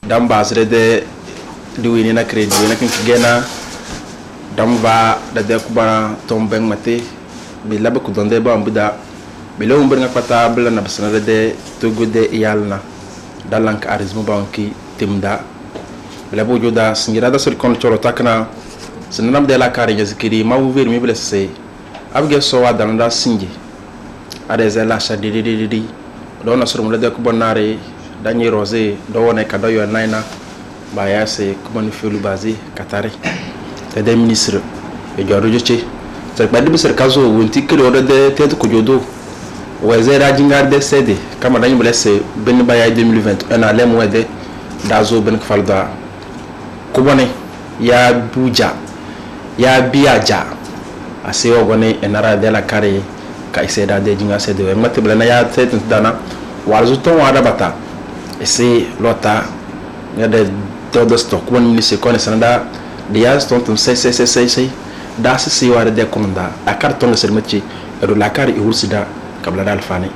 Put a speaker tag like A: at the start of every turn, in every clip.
A: dam basre de duwini na crédit na kin gena dam ba da de kuba tombeng mate bi labe ku donde ba ambida bi lo mbir nga pata bla na basna de to gode yalna dalank arizmu banki timda bla bo joda singira da sur kon choro takna sinam de la kare zikiri ma ouvir mi blessé abge so wa dalanda singi ade zela sha di do na sur mu de ku bonare dani rosé do wona ka do yo naina ba ya se ku bon felu bazi katare te de ministre e joro joche c'est pas de ser caso wonti kero de tete ko jodo wazera jingar de cede kama dani blessé ben ba ya 2021 na lem wede dazo ben falda ko bone ya buja ya biaja ase ogone enara de la kare ka iseda de jinga cede we mate blana ya tete dana walzo ton wada bata ese lota ngade todo stock won ni se connaissance da dia stontum sei da se wada de komanda a carton se metti do la kare e wursida kabla dal fani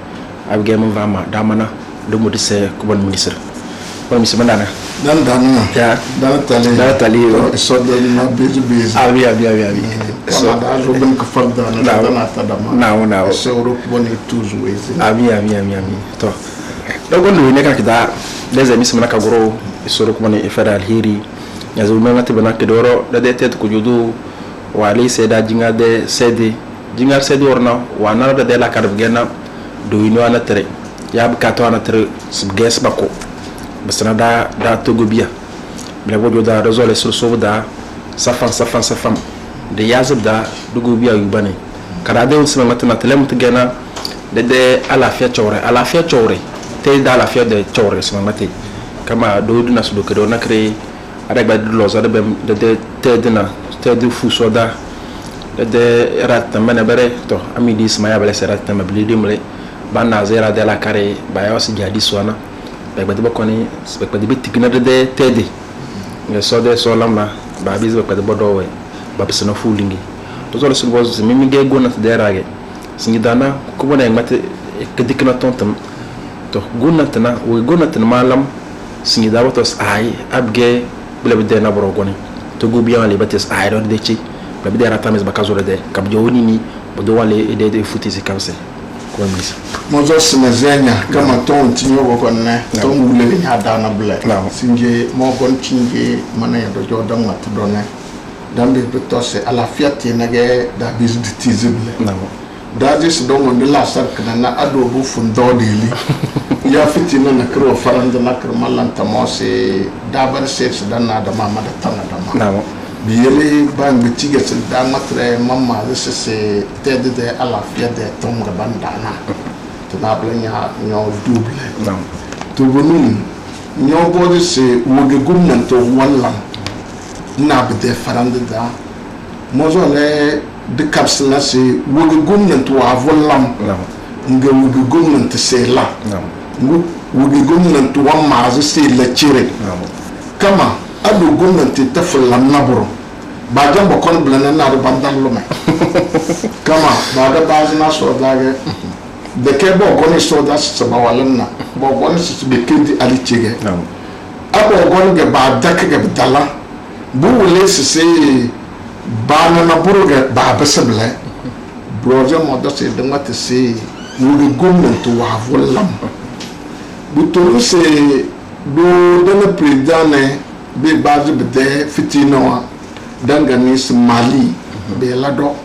A: abge mun vama da mana do modi se ko bon ministre bon ministre mandana
B: dan
A: ya da tali
B: so de na bezu
A: abi
B: so da robin ko farda na tadama
A: na
B: so ro bon tous wezi
A: abi to do gondo ne ka kida les amis semana ka goro so ro ko bon e fadal hiri ya zo men ngati bana ke doro da de tet ko jodo wali se da jinga de cd jingar cd orna wa na da de la karb gena do ino ana tere ya bu kato ana tere ges bako basana da togo biya bla bodo da rezole sur so da safan de yazib da dugo biya yubane kada de usma matna telem tgena de alafia chore te da alafia de chore sma mate kama do duna su do kedo na kre ada ba do loza de te dina te du fu soda de rat mena bare to amidi sma ya bale serat ma blidi mle banna zera de la kare ba ya wasi jadi swana ba de bokoni ba de bitigna de tede nge so de so lamna ba bizi ba de bodowe ba bisna fulingi to so so boz mimi ge gona de rage singi dana ko bona mate kedikna tontam to gona tana we gona tan malam singi da watos ay abge bula de na boro goni to gubiya le bates ay do de ci ba bi de ratames ba kazore de kab jowni ni bodo wale ide de futisi kamse ko mis
B: mozo semezenya kama ton tinyo gokonne to ngule ni adana bule singe mo gon cinge mana ya do jodan mat donne dambe betose ala fiati nage da bizu tizible da dis do mon de la sark na ado bu fundo deli ya fitina na kro faranda na kro malanta mo se da bar se dan na da mama da tana da ma biyele bang bitige se da matre mamma de se tede de ala fiade tom ga bandana to na blanya nyo double to bonum nyo bodi se woge gumnan to wallan na bide faranda da mozo le de kapsla se woge gumnan to avollam nga woge gumnan te se la woge gumnan to wamma se la chire kama adu gumnati tafallam nabro ba jambo kon blana na do bandan lume kama ba da bazna so dage de ke bo goni so da sama walanna bo goni su be kedi ali chege abo goni ge ba dak ge dala bu wole se ba na buruge ba besable broje mo da se de mate se wuri gumnati wa volam bu to se do de le président be base bede fitino danganis Mali be lado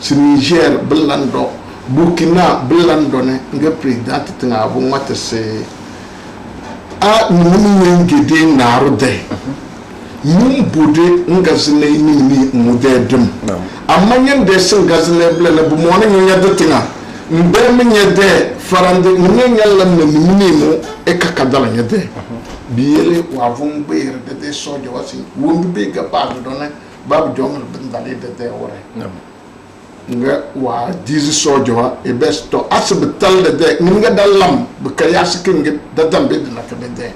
B: si Niger belando Burkina belando ne nga president tinga bu mate se a nunu ngede narude yum bude ngazne ni mudedum amma nyande sen gazne blana bu mona nya datinga mbe menyede farande nya lam na minimo e kakadala nyede biyele wa vum beer de soja wasi wumbi be ga babu dona babu jomal bindale de wore nga wa dizi soja wa e besto asbital de nga dalam be kayas kinge da dambe de nakade de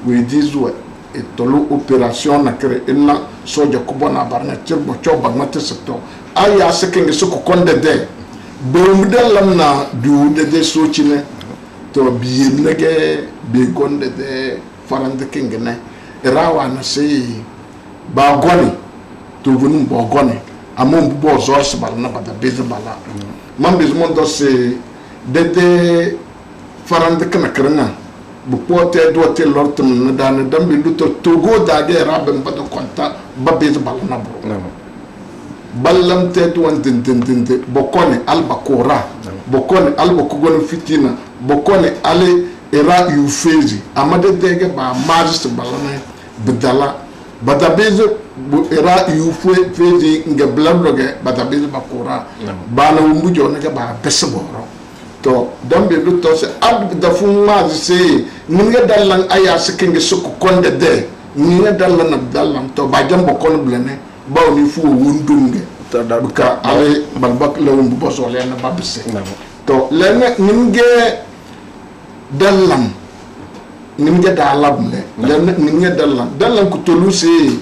B: we dizu e tolu operation na kre inna soja ko bona barna cirbo choba mate sekto aya sekinge suko konde de be dalam na du de sochine to biyem nege be gonde de farande kingene irawa na sei ba goni to vunum bo goni amon bo zo sbal na bada bez bala man bez mon do se de farande kana krana bu pote do te lortum na dan dambe du to go da de rabbe bada konta ba bez bala na bro ballam te to tin bokone alba kora bokone alba kugon fitina bokone ale era yu fezi amade dege ba majis balane bedala batabezo era yu fezi nge blamroge batabezo bakora bana umbu jone ga ba pesboro to dambe lu to se ab da fu majis se ninga dalan aya sekenge soko konde de ninga dalan dalan to ba jambo kon blene baw ni fu wundunge buka ale balbak lawum bu boso le na babse to lene ninge dalam nimge dalam le nimge dalam ku tolusi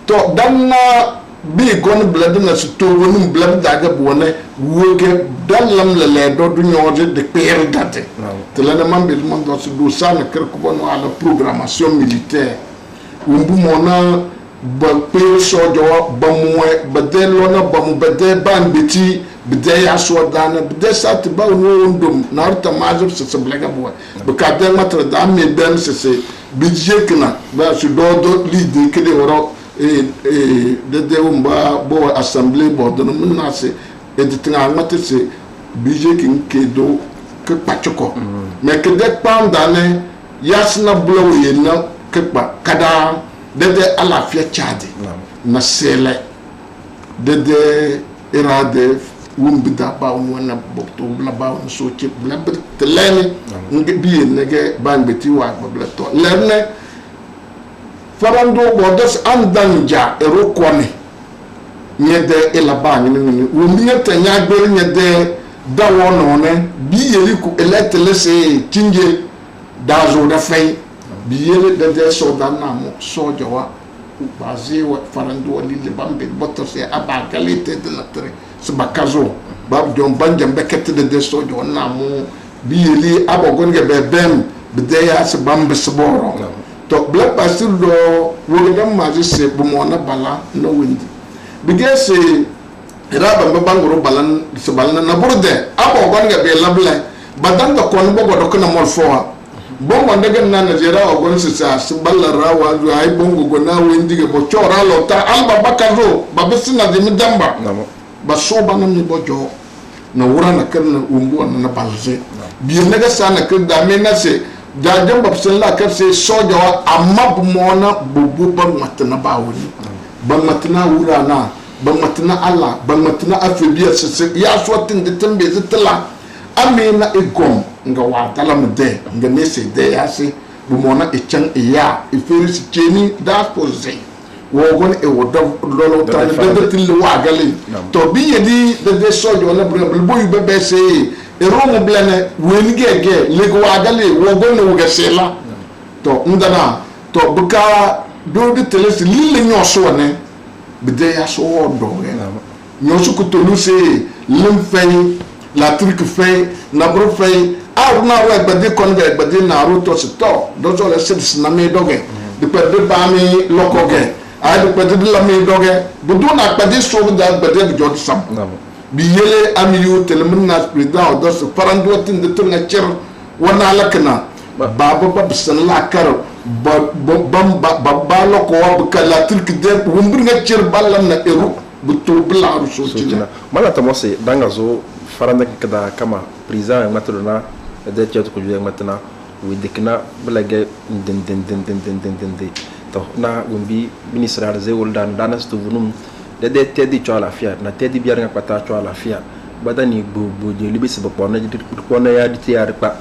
B: to danna bi gon blad na su to wonum blad daga bonne woge dalam le do du ñoje de pere date te la man bil mon do su do sana ker ko bon ala programmation militaire wumbu mona ba pe sojo ba muwe ba de lona ba mu ba de ban biti bide ya so dana bide sat ba no ndum narta majur se blega bo be ka de matra da me ben se budget kana ba su do lead ke de woro de umba bo assembly board no na se e de tinga mate se budget kin ke do ke pachoko me ke de pam dane yasna blow yena ke pa kada de ala fia chade na sele de irade wumbida ba wona bokto bla ba so ci bla te leni ngi biye nege bangeti wa bla to lerne farando bodos andanja erokone nyede ela ba ni wumbi nyete nyagbere nyede dawo no ne biye ku eletle se tinje dazo da fay biye de so dana mo so jowa bazi wa farando li bambe boto se aba qualité de la terre bakazo bab jom banjam bekete de sojo na mu biyeli abogon ge bebem bideya se bambe sboro to black pastor do wogam maji se bu mona bala no windi bigese raba mbangoro balan se balan na burde abogon ge be lable badan da kon bogo do kana mol foa bongo ndege na jera ogon se sa balla rawa ay bongo go na windi ge bo chora lo ta alba bakazo babesina de midamba ba soba na mi bojo na wura na kan umbu na balze bi naga sana kan da me na se da jam ba sen la kan se soja wa amma bu mona bubu ban matna ba wuri ban matna wura na ban matna Allah ban matna afibiya se ya so tin de tambe zitla amina igom nga wa talam de nga ne se de ya se bu mona e chan iya e ferisi cheni da pose wogon e wodo lolo tan de til wa gali to bi yedi de sojo na bul boyu bebe se e romo blene weni gege le go wa gali wogon ne woga sela to ndana to buka do de telesi lille nyoso ne bide ya so wodo nyoso ku tolu se lim fay la truc fay na bro fay aruna wa bade kon ga bade na roto se to do so le se na me doge de perde ba mi lokoge ay de pede la mi doge bu do na pede so da pede bi jot sam bi yele amiyu telmina president do so parando tin de tunga cer wana lakna baba bab san la kar ba loko wa kala tilk de wumbur nga cer ballam na eru bu to bla so ci
A: mala tamose danga zo faranda kada kama president matuna de cer ko juye matna wi dikna blage den to na gumbi ministre ze woldan danas to vunum de tedi cho la fia na tedi biar nga pata cho la fia badani bu de libis ba pona de pona ya di tiar pa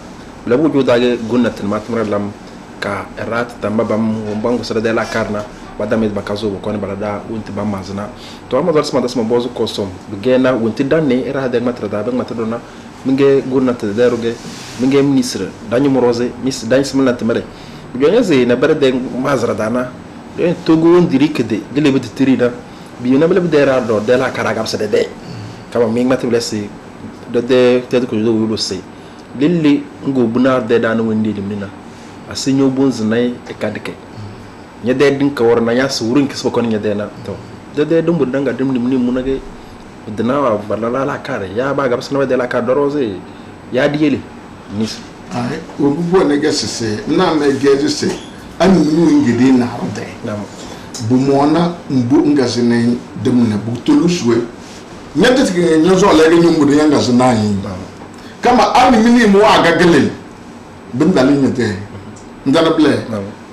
A: la bu joda ge gunnat matmra lam ka erat tamba bam bango sara de la karna badame ba kazo ko ne balada unti ba mazna to amma dal sama dasma bozu kosom bigena unti danne era de matra da ba matadona minge gunnat de roge minge ministre dañu morose mis dañ simna tamare biyonya ze na berde mazra dana en togo on dirike de le bede tirina biyona bele dera do de la karagam se de kama mi ngati blesse de te ko do wulo se lilli ngo buna de dana wondi dimina asinyo bonzinai ekadike nyade din ka warna ya surin kisba kon nyade na to de dum budanga dim nim nim munage dinawa balala la kare ya ba gabs na de la ka doroze ya diele nis
B: ai obubo ne gesese na me gesese ani mu ngide na rode bu mona mbu ngazine dem na bu toluswe nyade tike nyozo la ge nyumbu de ngazina yin kama ani mini mu agagele bindali nyade ndala ble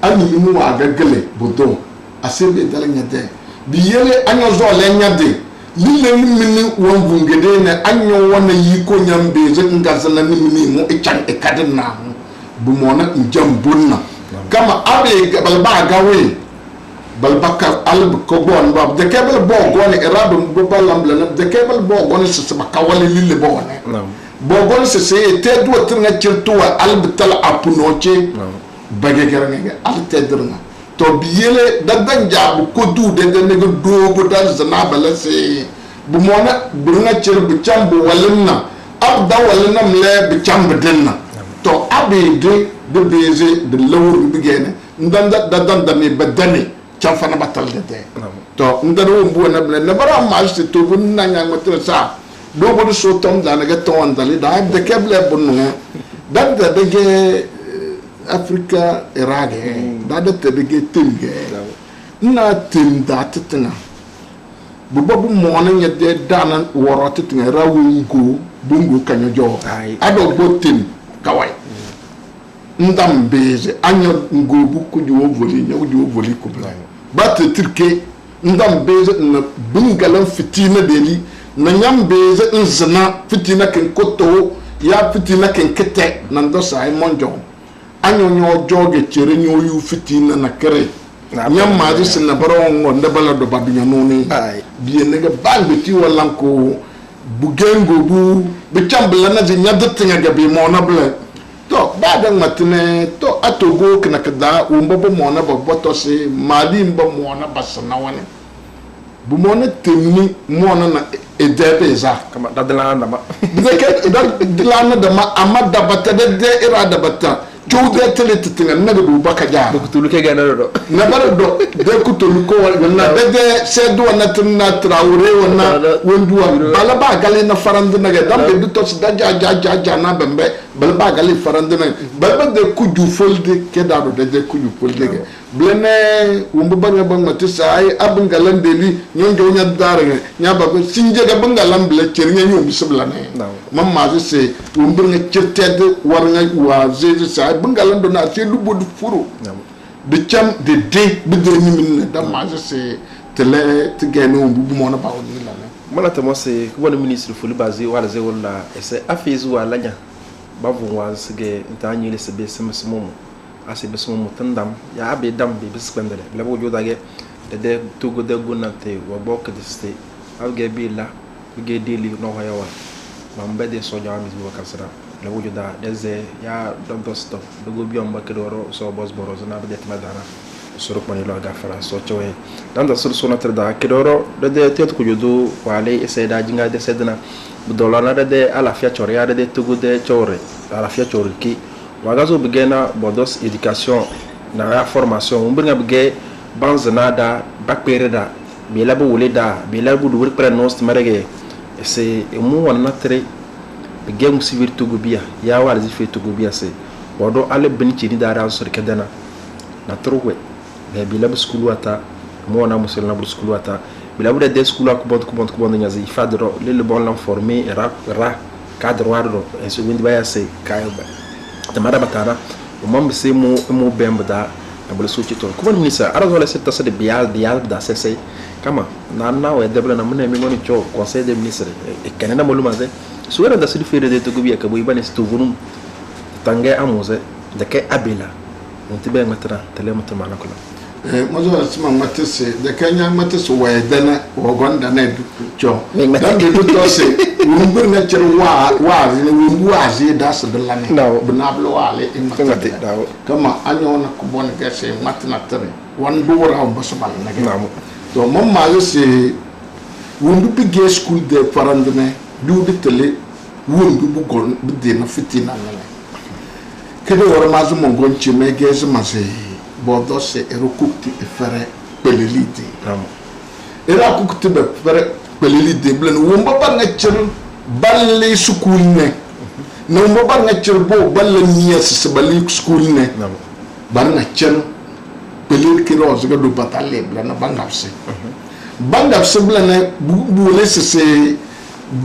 B: ani mini mu agagele bodo asebe dala nyade biyele anyozo la nyade lile mini wongu ngede na anyo wana yiko nyambe ze ngazana ni mini mu echan ekadena bu mona njambonna kama abe balba gawe balba ka alb ko bon bab de kebel bo gone irado bo balamble na de kebel bo gone se ba kawale lile bo ne bo gone se te do tinga cirtu alb tal apunoche bagegere ngege al te dirna to biyele da danja bu ko du de ne go do bo dal zana balase bu mona burunga cer bu chambu walinna abda walinna mle bu chambu dinna to abe de beze de lawur bi gene ndanda da ne badani chamfana batal de to ndaro mbu na ble na bara maste to bun na nyang matra sa do bo so tom da na ga ton dali da de keble bunno da de ge afrika erage da de te de ge tilge na tim da titna bu bobu mo na nyede dana woro titna rawungu bungu kanyojo ado botin kawai ndam beze anyo ngobu kujo voli nyojo voli kubla bat tirke ndam beze na bungalan fitina deli na nyam beze nzna fitina ken koto ya fitina ken kete nando sai monjo anyo nyo joge chere nyo yu fitina na kere nyam maji sinna baro ngonde bala do badunya noni biye nega balbe ti walanko bugengo bu be chambla na zinya datinga gabe mona ble to bada matne to atogo kana kada umbo mona ba boto se mali mbo mona basna wane bu mona temni mona na edebe za
A: kama dadlana ma
B: deke dadlana da ma amada bata de irada bata jode tele titinga naga du bakaja
A: ko tulu ke gana do
B: na bara do de ko tulu ko na de se do na tunna traure wana wonduwa bala ba gale na farande naga dambe du tos da ja na bembe bala ba gale farande na bala de kuju folde ke da do de kuju folde ke blene wumbu banga banga tisa ay abngalan deli nyonjo nya dare nya ba ko sinje ga bangalan ble cernya nyum bisbla ne mamma se wumbu nga certede war nga wa zeze sa bangalan do na se lubo du furu de cham de bidre ni min da ma se tele tigeno wumbu mo na ba woni la
A: mala ta mo se ko woni ministre fulu bazi wala ze wala ese afizu wala nya babu wa sige ntanye le sebe semsemo asi beso mutandam ya be dam be biskandale labo jodage de tugo de gunante wa bok de ste awge bi la ge deli no hoyawa mambe de soja mi bo kasra labo joda deze ya dom dosto dogo biom bakdoro so bos borozo na be madara suru ko ni lo ga fara so chowe danda sur sonatre da kedoro de tet ko jodo wale eseda jinga de sedna budolana de ala fia choria de tugo de chore ala fia chorki wagazo bigena bodos education na formation umbinga bige banzanada bakpereda belabo woleda belabo du work nos marege c'est mu wana tre bige musivir tugubia ya wala zife tugubia se bodo ale benchi ni dara sur kedana na trowe be belabo skulu ata mu wana muselna bur skulu ata belabo de skulu ko nyazi fadro le bon l'en former ra cadre wado et ce windi baya se kayba tamara batara umam se mo bemba da abul suci to kuma ni sa arazo la setta sa de bial da sese kama na we debla na mun mi ngoni cho conseil des ministres e kanena moluma ze suera da sidi fere de to gobi ka boy bane sto vunum tange amuze de ke abila unti be matra tele matra mana kula
B: mazo sima matese de kenya matese we dana o gonda na cho dan de to se wumbu na cer wa ni wumbu azi da se de lane bunablo wale in matete kama anyo na ko bon gese matna tere wan do ra on basbal na ke to mom ma se wumbu bi school de farandene du de tele wumbu bu gon bu de na fitina na kede wora mazu mongonchi megeze mase bodo se erokukti efere pelelite era kukti be fere pelelite blen womba ba ngachir balle school ne no womba ba ngachir bo balle niya se balle school ne ba ngachir pelel kiro zga do batalle blen bangapse bangapse blen bu le se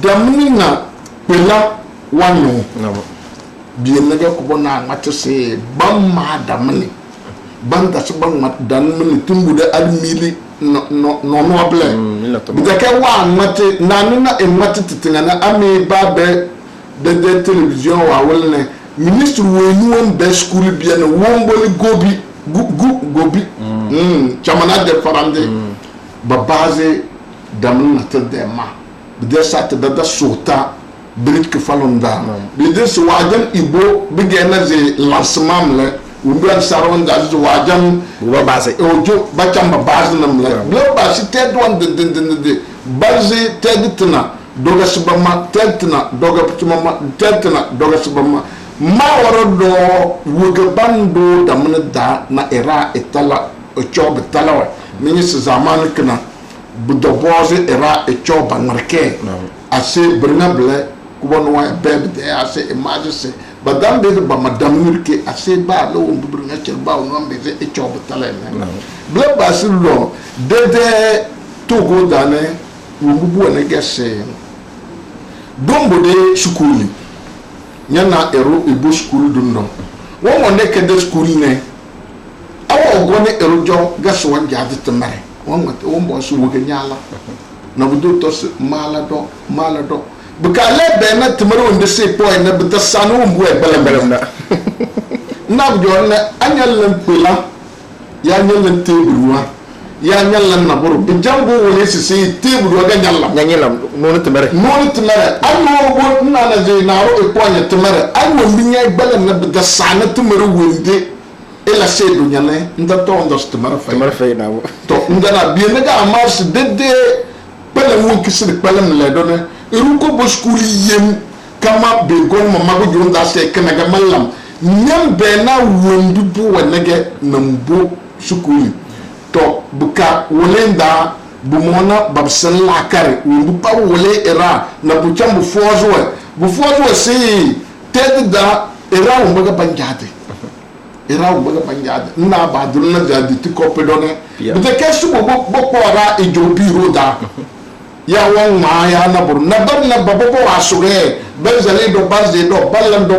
B: damninga pela wano bien naga ko bona ngate se bamma damni banda se bamma damni tumbude almili no ble bida ke wa ngate nanuna e ngate titingana ame babe de television wa wolne ministre wonu won be school bien womboli gobi chamana de farande ba base damni na tedema bida sa te da sota Brit que falonda. Bide se wajan ibo bigena ze lancement le umban saronda ze wajan
A: wa base
B: ojo bachamba base nam le blo base te don de base te ditna doga subama tetna doga putuma tetna doga subama ma waro do wuga bando da mun da na era etala ocho betala ministre zaman kana budo boze era echo banarke ase bernable kubon wa bebe de ase imagine badam be ba madam nurke ase ba lo mburu nga cher ba no mbe e chob tale bla basilo de togo dane mbubu ne gese dombo de shukuli nyana ero ibu skulu dunno wo ne ke de skulu ne awo gone ero jo gaso wan jadi temare won mbo su wo nyala na budu tos malado buka le be na timaro nde se point na bita sanu mbu e belem na bjo na anyal lan pela ya nyal lan tebruwa ya nyal lan na buru bi jambo wole se tebruwa ga nyalla no timare anno bo na na je na ro e point timare anno bi nyai belem na bita sanu timaro wonde ela se do nyane nda to ndo timare fay
A: na
B: to ndana bi na ga amars dede belem won kisir belem le do ne iruko bo skuli yem kama be gon mama go jonda se kenaga mallam nyam be na wondu bu wanage nambo skuli to buka wolenda bu mona babsan la kare wondu pa wole era na bu chambu fozo se tedda era wo maga banjade na ba dunna jadi ti ko pedone de kesu bo pora e jobi roda ya won ma ya na bur na bar na babo asuge bezali do bazde do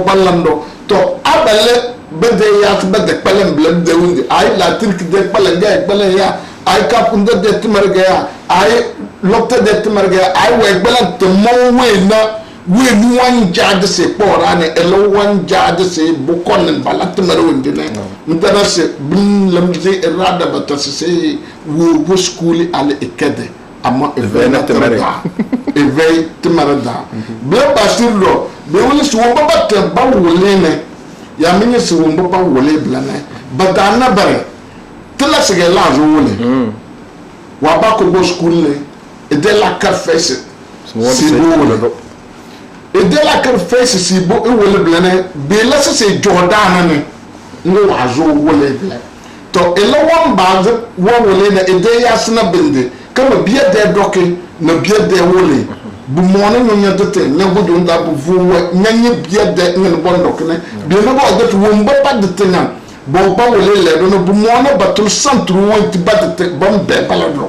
B: ballando to abale bede ya bede palen blem de wundi ay la tirk de palen ya ay kapunda de timarga ya ay lokta de timarga ay we balan to mo we na we nu wan jade se pora ne elo wan jade se bukon balat mar wundi ne mutana se bin lamze irada batas se wo bo skuli ale ekede ama evena temerada be basirlo be woni so baba te ba wole ne ya minye so baba wole blane badana bare tela sege la zo wole wa ba ko bo school ne e de la cafesse si bo e de la cafesse si bo e wole blane be la se jordan ne ngo wa zo wole blane to e lo wan ba wo wole ne e de ya sna bende kama bia de doke na bia de wole bu mona nya tete nya bodo nda bu vuwa nya bia de ngene bon dokne bi na bo de wo mba pa de tena bo ba wole le do no bu mona batul centre wo ti ba de bam be pala do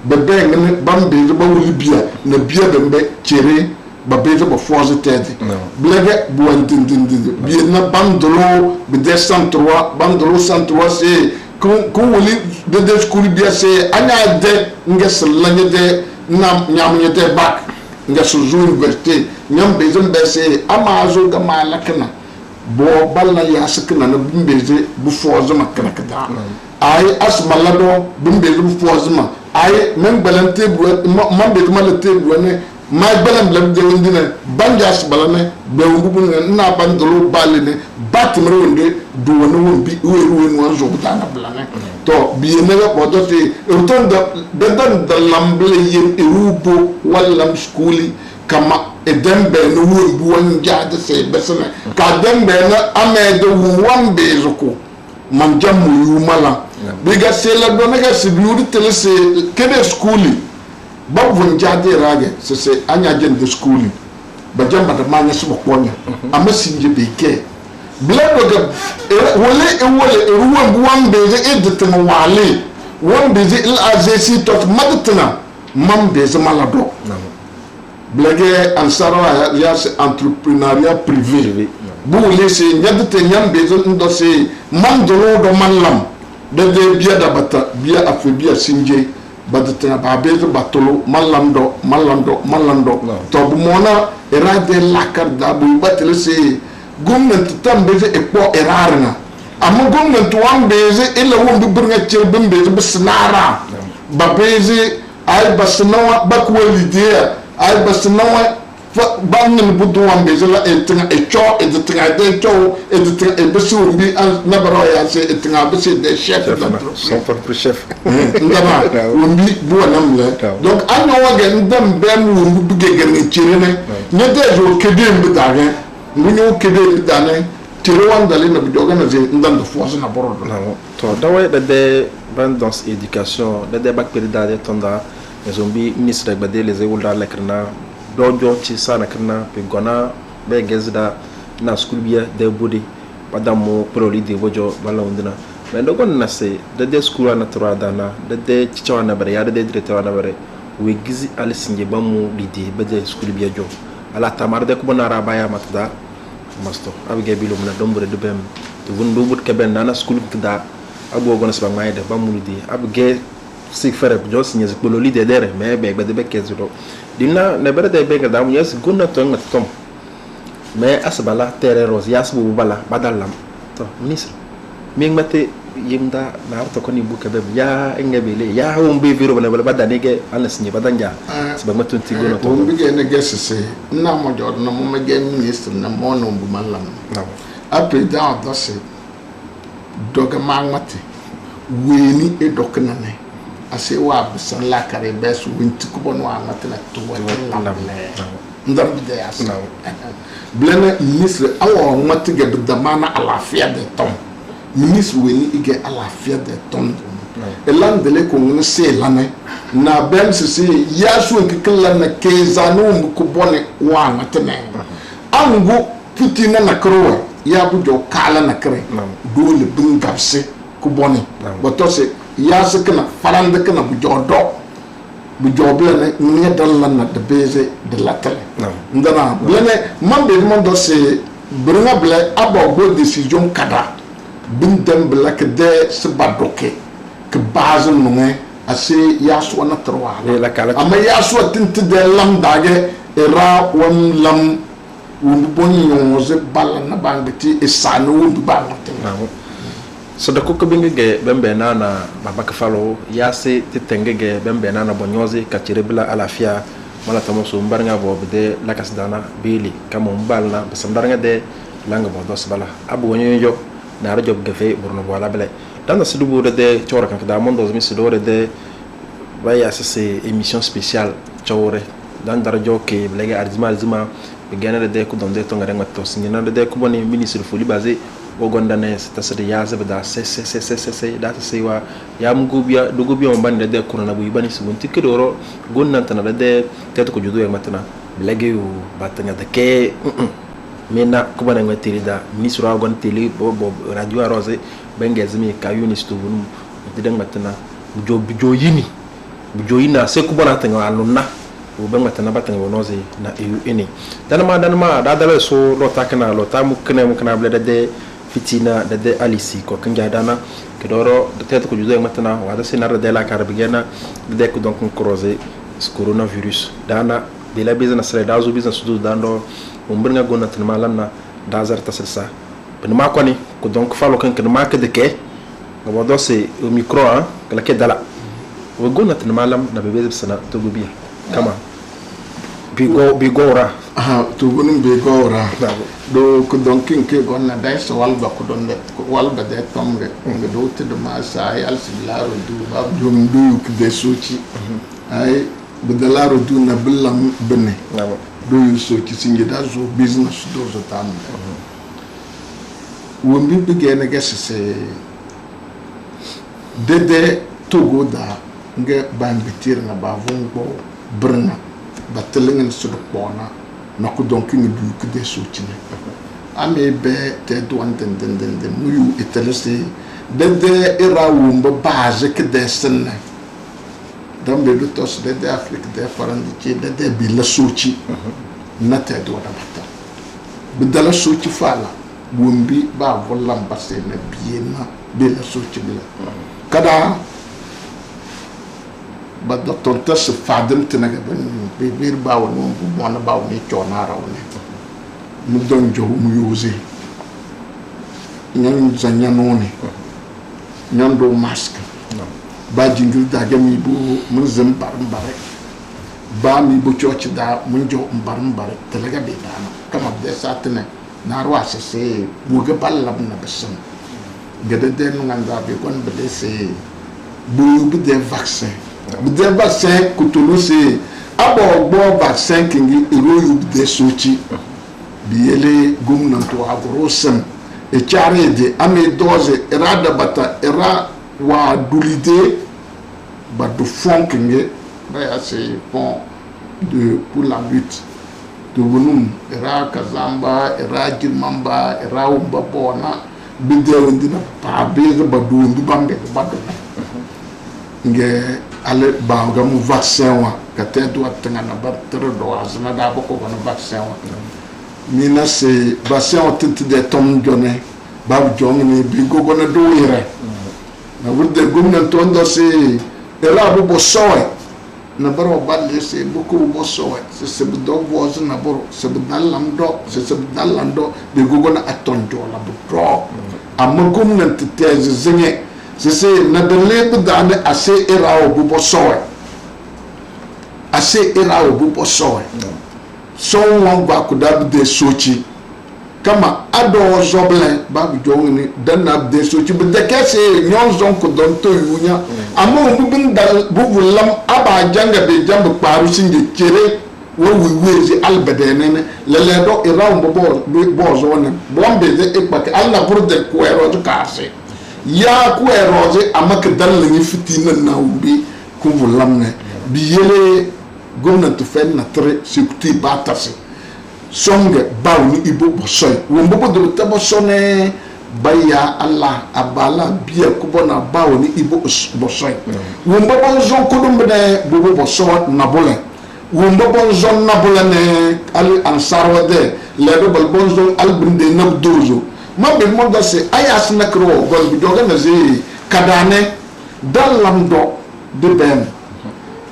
B: be ngene bam be ba wole bia na bia de mbe chere ba be de ba force tete blege bu antindindi bi na bandolo be de centre bandolo centre c'est ko woli de school bia se anya de nges lanye de nyam nyete bac nges université nyam bezon bese amazo ga malakna bo balla ya sakna na bimbeze bu fozo makna kada ay asmalado bimbeze bu fozo ma ay men balante bu mambe malate bu ne ma balam lam de wondina banjas balane be ngubu na bandolo baline batmro wonde do wona wombi weru won zo butana balane to biye ne ko do te uton da lamble yen erubo wallam skuli kama e dembe no won buwan jade se besene ka dembe na amede wan bezuko man jamu yu mala biga sela do naga sibiuri telese kede skuli ba vun jade rage se anya jende skuli ba jamba da manya su konya amasinje beke blado ga wole ruwan buwan beze edetna wale wan beze il azesi tot madatna mam beze malado blage ansara ya entrepreneuriat privé bu lese nyadete nyambe ndo se man do manlam de bia da bata bia afebia sinje badata ba bezo batolo malando to bu mona erade lakar da bu batele se government tambeze ekpo erarna amma government wan beze ila won bi burga cirbin beze bisnara ba beze ay basnawa bakwalidea ay basnawa bangin budu wan beze la etinga echo etinga de cho etinga ebesu bi na baro ya se etinga bese de chef
A: son propre chef
B: ndama wumbi buwa namle donc anyo wage ndam ben wumbi bugegerne cirene nyede jo kedem bidare ngunyo kede bidane tirowan dalina bijoga na je ndam de force na borodo
A: to dawe de ban dans éducation de bac péridade tonda zombi ministre gbade les ewulda lekrna dojo ci sana krna pe gona be gezda na school bia de bodi padamo proli de bojo bala undina mais dogon na se de school na trois dana de ciawa na bare ya de directeur na bare we gizi alisinje bamu lidi be de school bia jo ala tamar de ko bonara baya matda masto abige bilo mena dombre de bem to vundu but ke ben na school tda abo gona sba may de bamu lidi abige sig fere jo signé ko lo lidi dere mais be de be kezudo dina ne bare de be ga dam yes gonna to ngat tom mais asbala terre rose yasbu bala badalam to ministre mi ngate yimda na arto ko ni buka be ya ngabele ya hum be viro bala badane ge anas ni badanja sba matunti gono to
B: bi ge ne gesese na mo jod na mo ge ministre na mo no bu malam
A: na
B: après dans dossier doga mangmati weni e dokna ne ase wa bisan la kare bes winti ko bon wa matna to wa la ndar bi de as blene ministre awo mati ge bidamana ala fia de tom ministre weni ige ala fia de tom elan dele ko ngene se lane na bem se yasu nkikla na kezanu ko bone wa matna angu putina na krowa ya bujo kala na kare dole bin gabse ko bone boto se ya se kana farande kana bujo blene ni dal na de beze de la tele ndana blene mambe mo do se brunga ble abo go decision kada bin dem ble ke de se badoke ke base no nge ase ya so na troa ama ya so tinte de lam dage era won lam won bonni yo se balla na bangati e sanu won bangati
A: so da kuka bingege bembe nana babaka falo yase titengege bembe nana bonyozi kachirebla alafia mala tamoso mbarnga bobde lakas dana bili kamo mbalna basamdarnga de langa bodos bala abu wonyo na rajo gafe burno wala bele dana sidubu de chora kan da mondo mi sidore de baya c'est émission spéciale chore dan darajo ke blege arzima gane de ko donde to ngare ngato signana de ko boni ministre fuli basé o gondane tasade ya zabda se da ta sewa ya mugubia dugubia mbande de ko na bu bani subun tikidoro gonnan tan de teto ko judo ya matana blege o batanya de ke mena ko bana ngati da ministre a gon télé bo radio rose bengezmi ka yunis to bun de matana bujo yina se ko bana tan alunna o ben matana batanga wonoze na EU ene danma da dala so lota kana lota mu kana blede de fitina de alisi ko kanja dana kedoro de tete ko judo matana wada sinar de la carbigena de ko donc croiser coronavirus dana de la business da zo business do dando umbringa gonna tan malanna da zarta selsa ben ma ko ni ko donc falo kan ma ke de ke ngo do se o micro kala ke dala o gonna tan malam na bebe sana to gubia kama bigora
B: to gunum bigora do ko don kinke gonna dai so walba ko don de walba de tomre do te de ma sa ay al siblaro du ba dum du de suci ay بدلارو دون بلام بني do yu soci singe da zo business do zo tan wombi bigene gese dede togo da nge bambitir na ba vungo brna batelingen su pona na ku donc ni du ku de soci ne ame be te do anden den muyu etelese dede era wumba base ke desne dambe do tos dede Afrique de farandi ci dede bi la soci na te do da bata bidala soci fala wumbi ba vollam basse na biena be la soci bila kada ba docteur tas fadem tenaga ben be bir bawo no mo na bawo ni chona rawne mu don jo mu yose ñan zanya noni ñan do masque ba jingil da gami bu mun zam bare ba mi bu chochi da mun jo bare talaga be dana kama de satne narwa se bu ga ballam na besam gade den nganda be kon be se bu de vaccin de vaccin kutulu se abo gbo vaccin kingi ero de sochi biyele gumna to agorosem e chare de ame dose erada bata era wa dulide ba do fonkinge ba c'est bon de pour la lutte de bonum era kazamba era jimamba era ubabona bide ndina pa be ba do ndu bambe ba do nge ale ba ga mu vaccin wa ka te do atanga na ba tere do azna da boko ko na vaccin wa mina se vaccin o tinte de tom jone bab jong ni bi gogo na do ire na wurde gumna tondo se era bu bo soe na baro balle se buku bo soe se do voz na boro se dalam do se dalam do bi gogo na atonjo la bu pro am gumna tete zinge se na de lebe dane ase era o bu bo soe ase era o bu bo soe so won gba ku da de sochi kama ado zoble ba bi jongni dan na de sochi be de kese nyon zon ko don to yunya amma bu bin dal bu bulam aba janga be jambe paru singe kere wo wezi albedene lele do iraw bo zo ne bombe de ekpake alla burde ko ero to kase ya ku ero je amaka dal ni fitina na ubi ku bulam ne bi yele gomnati fen na tre sikuti batase songe bawni ibo bosoy wombo do tabo sone baya Allah abala biya kubona bawni ibo bosoy wombo bonzon ko dum be bobo bosot na bolen wombo bonzon na bolen ali ansarwa de le do bal bonzon albinde na dozo mabbe mo da se ayas na kro gol bi doga na ze kadane dalamdo de ben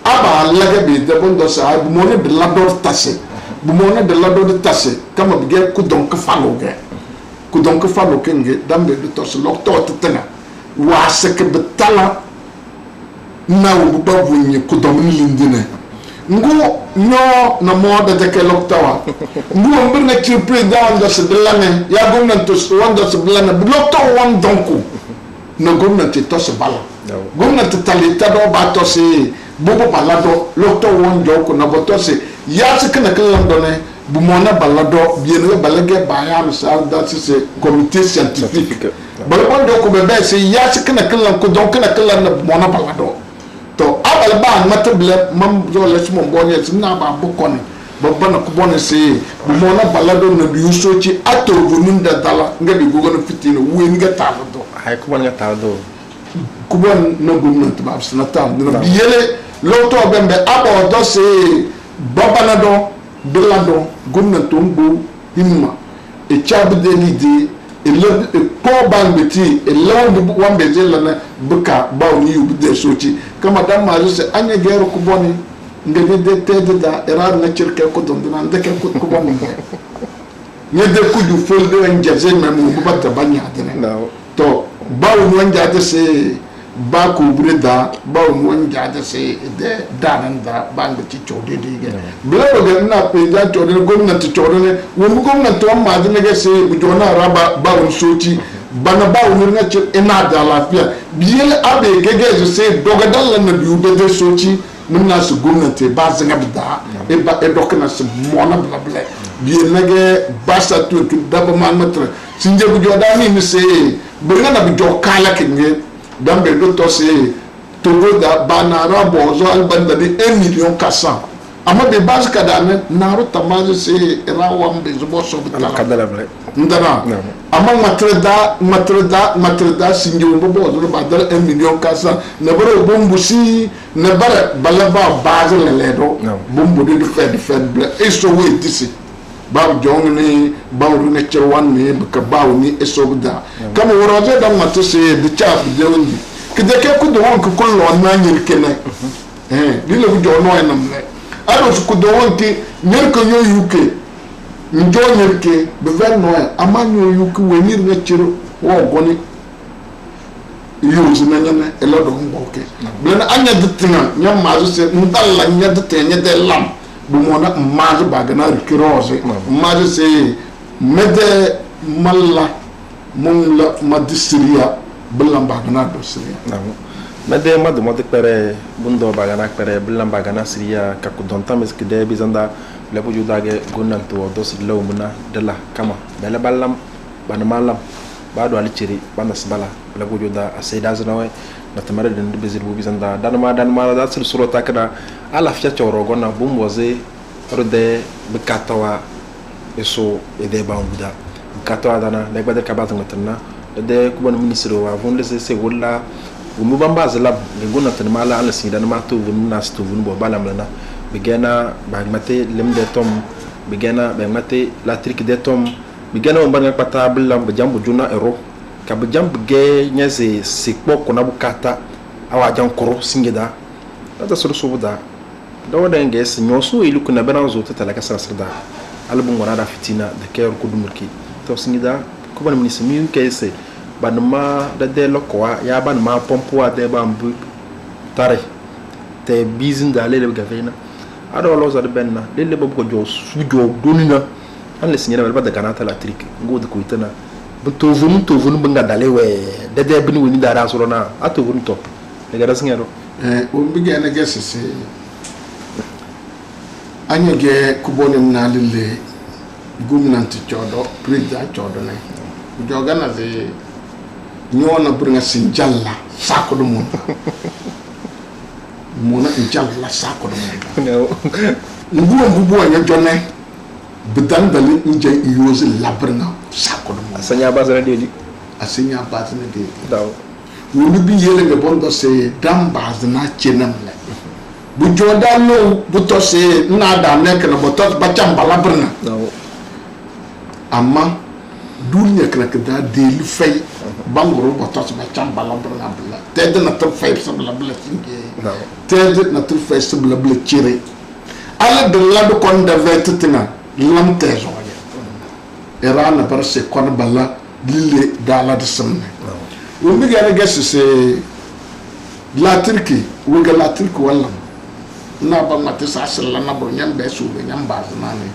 B: aba laga bi de bondo sa bu mo ne de lador tasse bu mo ne de lador de tasse kama bi ge ku donc falo kenge dambe de tos lok to tena wa se ke betala na bu ba bu ni ku dom ni lindine ngo no na mo de ke lok tawa ngo mbir na ci president de se de lane ya gomna to wanda se blana bu lok to won donc na gomna ti tos bala gomna ti talita do ba to se bobo balado lokto won joko na botose ya sikana kala ndone bu mona balado biene balage baya sa da se comité scientifique balbo joko be be se ya sikana kala ko donc na kala na mona balado to abal ba matable mam zo le mo bonye na ba bokone babba na ko bonne se bu mona balado na bi usochi ato bunun da dala ngabi gogo na fitino wen ga talo
A: hay ko bon ga talo
B: ko bon na gumna tabab sanata na biyele loto bembe abo do se babana do belado gumna tombo himma e chabu de lidi e le ko bangbeti e lawndi wambe jelana buka bawni yu de soci kama dam ma se anya gero ko boni ngede de tede da era na cirke ko don na ndeke ko boni ne de ku du folde en jaze memu bu batta banya dene to bawu wanja de se ba ko breda ba won jaade se de dananda bande ci ciode de ge bla ga na pe ja ciode gomnati ciode ne won gomnati on ma de ne se bu jona raba ba won soti bana ba won na ci ina da lafiya biyel abe gege se doga dal na biu be de soti nuna su gwamnati ba zanga bida e dokna su mona bla bla bi nage basa tu daba man matra sinje bu jodani mi se benga na bi jokala kinge dambe do to se togo da banara bozo albanda de 1 million 400 ama be base kadane naro tamaze se rawam be zubo so bitala
A: kadala bla
B: ndana ama matreda sinje bo bozo ba dal 1 million 400 na bara bombusi na bara balaba base leledo bombu de fed bla eso we disi babu jongni bawu ne cerwan ni ka bawu ni eso da kama woroje da mato se de chap de woni kide ke ku do won ko lo na nyir kene dile bu jo no enam ne ado ku do won ti nyir ko yo yuke njo nyir ke be ver no ama nyo yuke we nyir ne ciro wo goni yuzu na nyane elo do mboke blena anya ditinga nyam mazu se ndalla nya ditinga de lam bu mona mazu bagana rikirose mazu se mede malla mum la madisiria bulan bagana do siria
A: mede madu mode pere bundo bagana pere bulan bagana siria ka ku donta meski de bizanda le bu judage gonan to dos lawmuna dala kama bele ballam ban malam bado ali ciri bana sbala le bu juda asida zanawe na tamare de bezir bu bizanda danma da sul surata kada ala fiya choro gonna bum waze rode bekatawa eso ede bambuda bekatawa dana le badal kabata ngatna de kuban ministro wa vonde se wala umu bamba zalam ngona tan mala ala sida na to vun nas to vun bo balam lana bigena bagmate lemde tom bigena bagmate la trick de tom bigena on banga pata bilam be jambu juna ero ka be jambu ge nyase sikpo kona bukata awa jankoro singida da suru subuda da wada nge sinyoso ilu kuna beranzo tata ka sarda albu ngona da fitina de ker ko dumurki to singida ko ban ministre mi kayse banma da de lokwa ya banma pompo de bambu tare te bizin da lele gavena ado lo za de benna lele bob ko jo sujo donina an le signera ba da kanata la trick ngod ko itana bu to vunu banga dale we de bini woni da rasoro na ato vunu to le gara singero
B: o bigena gesese anyege kubonim na lele gumnanti chodo president chodo ne jogana ze nyona bringa sinjalla sako do mon mona injalla sako do mon nguo nya jonne bidan dali inje iyozi labrna sako do mon
A: asanya bazana de
B: daw woni bi yele be bondo se dam bazna chenam le bu joda no bu to se na da nek na bo to ba chamba labrna daw amma dunya kana kada delu fay bangoro botos ba chamba labrna bla ted na to fay sabla bla singe ted na to fay sabla bla chire ala de la do kon da vetina lam tezo era na par se kon balla lille dala de samne wo mi gane gesse se la turki wo ga la turki wala na ba mate sa sala na bro nyam be su be nyam ba zanane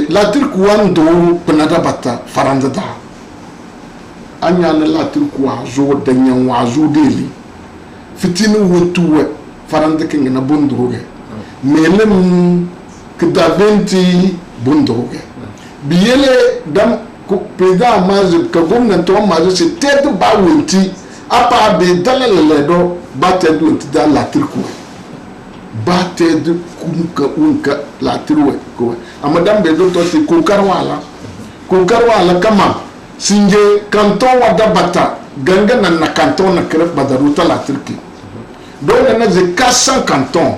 B: la turki wando penada bata faranda da anya na la turki wa zo da nyan wa zo deli fitini wotuwe faranda kin na bondroge melem kdaventi bondroge biyele dam ko peda mazi ka gomnati to mazi se tete ba wenti apa be dalale do ba te do da la turki ba te de unka la turki ko amadam be do to se ko karwala kama singe kanton wada bata ganga na canton na kref badaruta la turki donc on a 400 cantons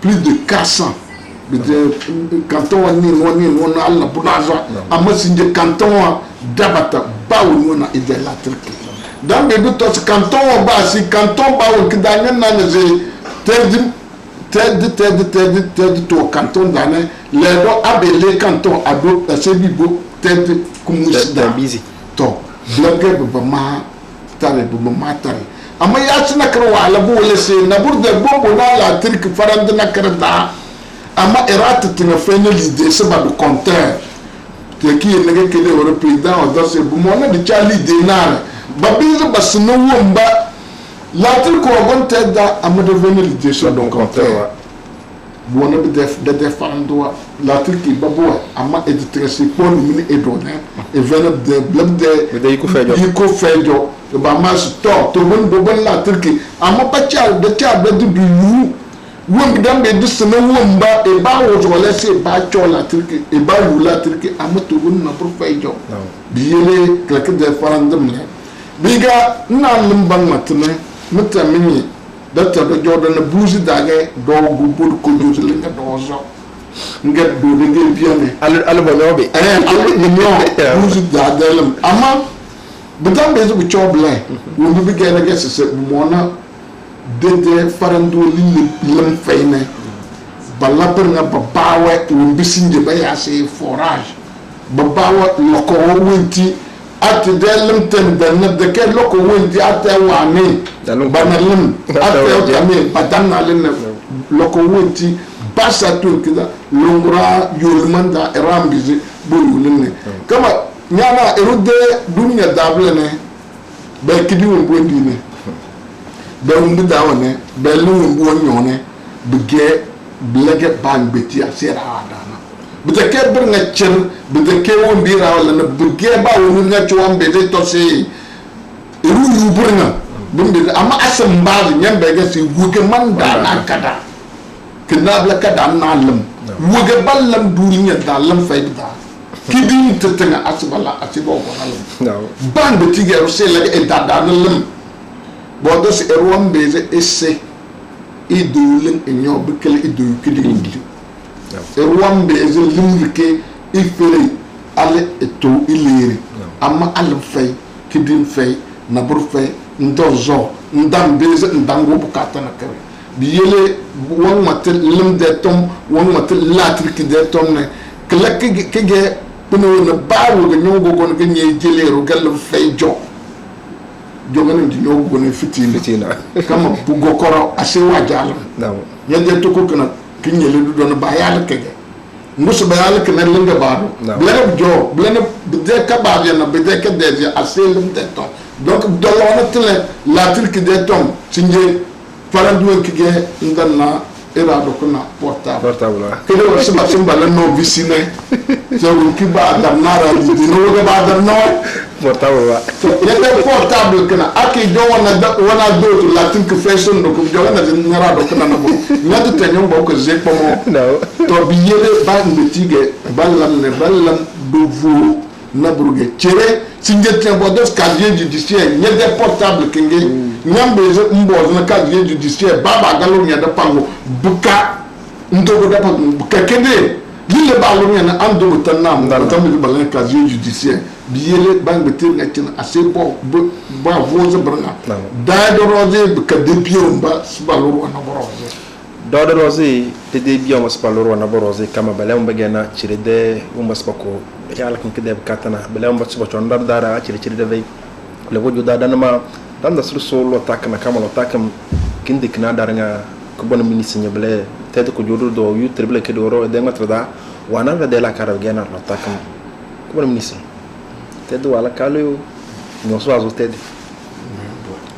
B: plus de 400 de canton wani alla bunaza amma singe canton dabata bawu na ide la turki donc be do to canton ba si canton bawu kidanya na ze ted to canton dane le do abele canton ado sebibo ted kumus da
A: busy
B: to blogger ba ma tare amma ya ci na karwa alabu wala sai na burde bobo na la turki farand na karda amma irata tina finally de sababu contraire te ki ne ke kele européen da o dose bu mo na di chali de na ba bizu basno womba L'article qu'on t'aida à me devenir l'édition donc contraire. Bon, on a des femmes doigts. L'article qui baboua à ma éditrice pour nous et donner et venir de blabde de
A: yiko
B: fejo le bama store to bon l'article à ma pachal de tia de du you won dam be du sene won ba e ba wo to laisse ba cho l'article e ba lu l'article à ma to bon na pour fejo biele quelque de farandum ne biga na limbang matne mutamini data do jordan blues dage do gu bod ko do linga do zo nget do de ngel biane
A: al bo nobe
B: al ni no blues dage ama budam be zo choble wondu bi gene gese se mona de farando lim fayne balla per nga babawe won bisinde ba ya se forage babawa loko wonti at delim ten dan de ke loko wonti at wani banalim at tami badanna len loko wonti basa to kida longra yulmanda rambizi bululne kama nyana erude dunya dablene be kidi won bondine be won dawane be lu won nyone bige blege ban beti asira adana bide ke bir nga cher bide ke won bira wala na bige ba won nga chwan be de to se eru yu burna binde ama asam bazi nyambe ga si wuge manda na kada kina bla kada na lam wuge ballam durinya da lam fayda kidin tetanga asbala asibo ko halam ban beti ge se la e dada na lam bodo se erwam beze esse idulin enyo bikele idu kidin erwam beze limrike ifere ale eto ileri amma alam fay kidin fay nabur fay ndozo ndam beze ndango bukata na kare biyele won matel lim de tom won matel latrik de tom ne klek kege puno na bawo ga nyongo gon ga nye jeleru gal fay jo jogane di ñoo gone fitina kama bu gokoro ase wajalam yande to ko kana kinyele du don ba yalla kege musu ba yalla kana lenga baado blene jo blene de ka ba yana be de ka de ase lum de ton donc dolona tele la turki de ton sinje farandu kige ndanna era do kuna portable kede se ba simba la no vicine so ki ba da nara di no ga ba da no portable yete portable kana aki do wana do la turki fashion do ko jogana nara do kuna na bo nyadu te nyom bo ko je pomo to bi yele ba ngetige ballam do vu na burge chere sinjete bo dos casier judiciaire nyede portable kenge nyambe mbozo na casier judiciaire baba galo nya da pango buka ndogo da pango buka kende lile ba lo nya na ando tanam da tambi ba la casier judiciaire biyele bangbetir ngatin ase bo ba voze branga da do roze buka de biomba sbaloro na boroze
A: do roze de biomba sbaloro na boroze kama balem bagena chirede umba spako yalla kan kede katana balem ba suba chondar dara chiri de vey le wojo da danama dan da solo takana kama lo takam kindi kna daranga ko bon ministre nyebele tede ko jodo do yu triple ke do ro de ngatra wana ga de la kara gena lo takam ko bon ministre tede wala kalo no so azo tede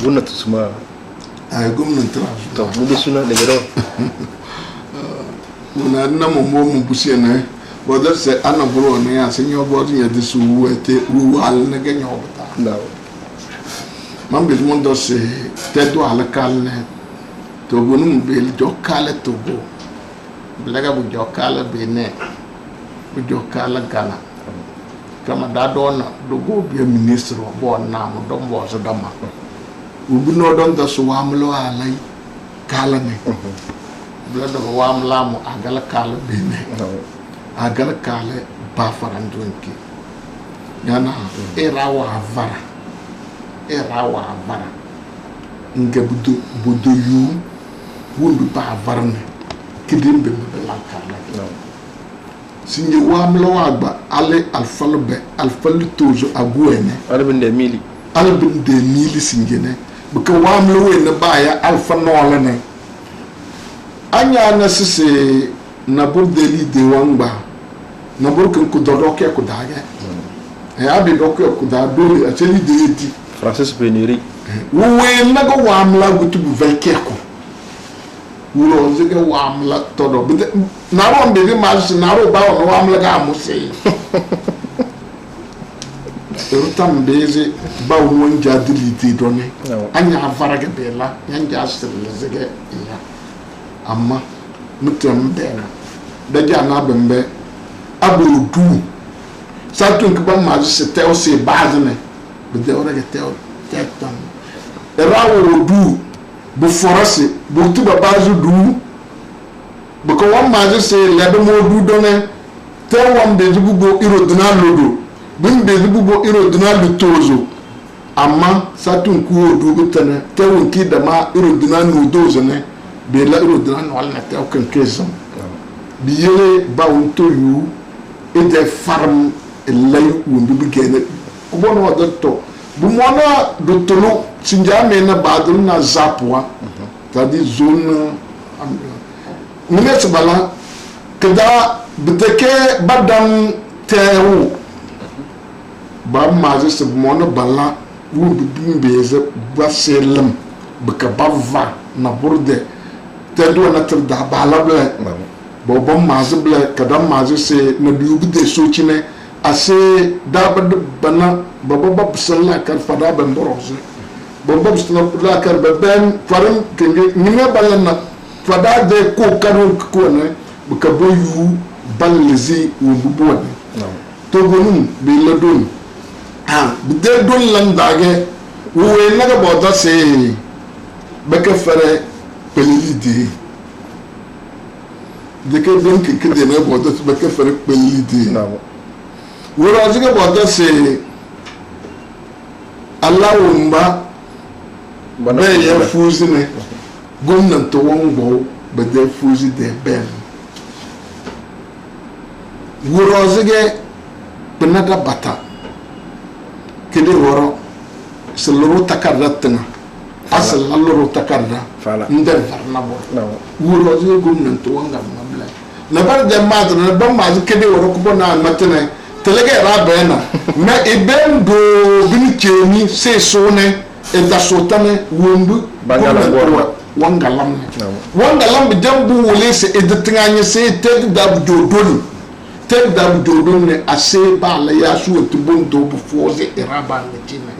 A: wonna tsuma
B: ay gomna tra
A: to mu besuna le gero
B: una na mo busiena bodo se ana bro ne ya senyo bodo ya de su wete wal na ga nyobata
A: no
B: man bil mondo se tedo ala kalne to gonum bel jokale to go blaga bu jokale bene bu jokale gana kama da dona do go bi ministre bo na mo do bo so dama u no don da so wamlo alai kala ne blaga wamla mo agala kala bene agala kale ba farandunki yana era wa vara nga budo yu wundu ba varne kidimbe be lankala sinye wamlo wagba ale alfalu tozo aguene
A: albinde mili singene buka
B: wamlo wene baya alfa nole ne anya na sise na burdeli de wangba na burkan ku dodoke ku dage abi doke ku da dole a celi de yiti
A: Francis Beneri
B: we naga wamla gutu velkeko wuro zige wamla todo naro mbebe mas naro ba no wamla ga musei erutam beze ba won jadiliti doni anya faraga bela nyanja sirle zige ya amma mutum bena da jana bembe aburu du satun ke ba mas se tel se base ne bede ora ke tel tetam erawo du bu forase bu tuba base du bu ko won mas se lebe mo du done tel won de bugo irodina lodo bin de bugo irodina lutozo amma satun ku du bitane tel won ki da ma irodina no dozo ne be la irodina no alna tel kan kesam bi yele ba won to yu e de farm lay wondu bi gene ko bono wa dotto bu mona dottolo sinjame na badul na zapwa tadi zone mine sabala kada biteke badam tewu ba maje sab mona balla wondu bimbeze baselam baka bava na burde tedo na tada bala bla bo maje bla kada maje se na dubu de sochine ase dabad bana baba sala kar fada ban borose baba sala kar ben faram kenge nime balana fada de ko kanon ko ne buka boyu balezi wo bubode to gonum be ladon de don landage wo naga boda se baka fere pelidi de ke don ke de na boda baka fere pelidi wura ziga boda se Allahumma be ya fuzine gomnan to wongo be de fuzi de ben wura ziga benada bata kede woro se loro takarratna asal loro takarda ndel farna bo wura ziga gomnan to wonga mabla na bar de madra na ba ma kede woro ko bona matene telege rabena me eben do bini cheni se sone e da sotane wombu wangalam wangalam jambu wole se e detnganye se tek da dodon ne ase ba la ya su otubondo bu foze e rabane chine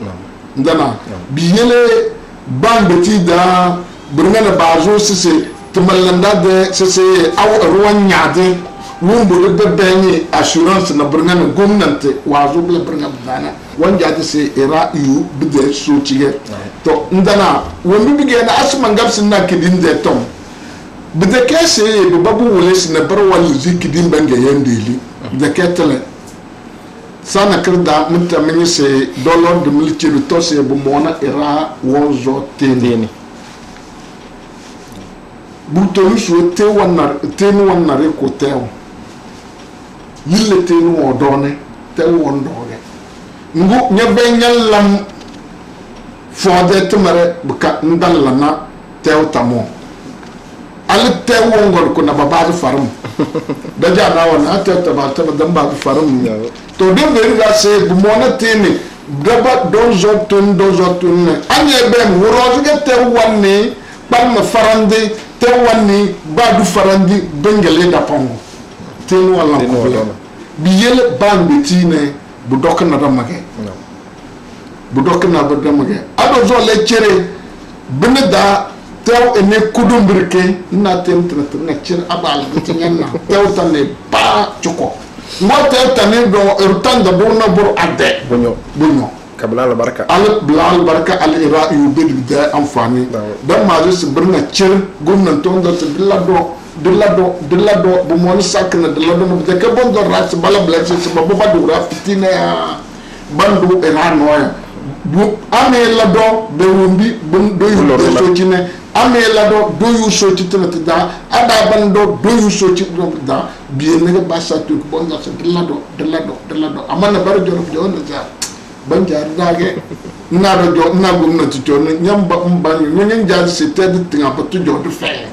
B: ndana biyele bambeti da burngana bazo sese tumalanda de sese aw ruwan nyade wumbu de benye assurance na burngana gomnante wazo bla burngana dana wanja de se era yu bide sochige to ndana wombi bigena asman gabsin na kidin de tom bide kese be babu woles na barwal zikidin bange yendeli de ketele sana krda mutamini se dollar de militiru to se bu mona era wonzo tendeni butolu so te wonare ko tew yille tenu odone te wondore ngu nyabe nyallam fode tumare buka ndallana tew tamo al tew wongor ko na baba farum da jana wana tew tabata dan ba farum to de veriga se bu mona teni daba dozo tun anye ben woroge tew wanni bam farande tew wanni badu farandi bengele da pongo tenu wala ko biyele bambe tine bu dokk na damage ado zo le chere binda tew ene kudumbirke na temtrat na chere abal bitinyanna tew tane ba chuko mo tew tane do urtanda bona bur adde bunyo
A: kabla al baraka
B: al ira yu bidda amfani dan ma zo birna chere gumnan tondo dilado bu mon sakna dilado no de ke bon do ras bala blesse se baba du rafitina bandu era noya bu ame lado be wumbi bun do yu so cine ame lado do yu so citna da ada bando do yu so citna da bien ne ba sa tu bon da se dilado amana bar jorof jo na ja ban jar dage na do jo na gum na tu to nyamba mban nyen jar se tede tinga patu jo do fe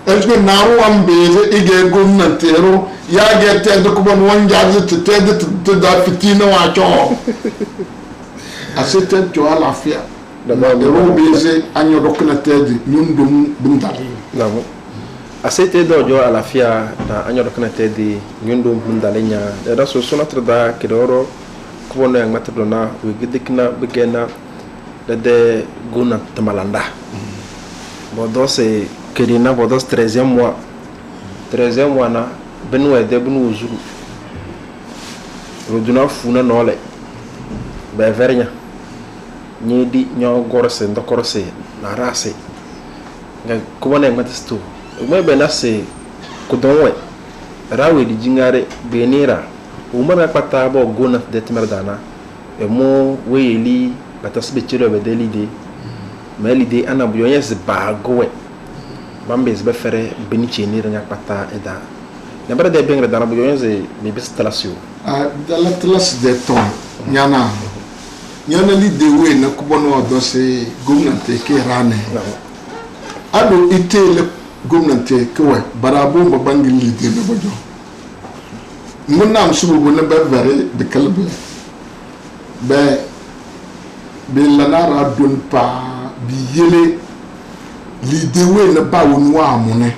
B: est-ce que naru ambeze ige gomnatero ya gete de ko bon wanjaze te da fitina wa cho asete to ala fia beze anyo dokna tedi nyundum bundali
A: namo asete dojo ala fia na anyo dokna tedi nyundum bundali nya da so sonatra da kidoro kubono yang matadona we gidikna bigena de guna tamalanda bodos e kedina bodos 13e mois na benwe de bunu uzuru roduna funa nole be vernya ni di nyo gorse ndokorse na rase nga kubona ngatistu me benase kudonwe rawe di jingare benira umana kwata bo gona de timerdana e mo weyeli batasbe chiro be delide me lide ana bu yonyes ba gowe bambes be fere beni chenira nya kwata eda na bara de bengra dana bu yonyes me bis talasio
B: dalla tlas de ton nyana lide we na kubono dose gomnante ke rane ado itele gomnante ke we barabo ba bangi lide be bojo munam subu na be vere de kalbe be lanara don pa bi yele lide we na ba wonwa amune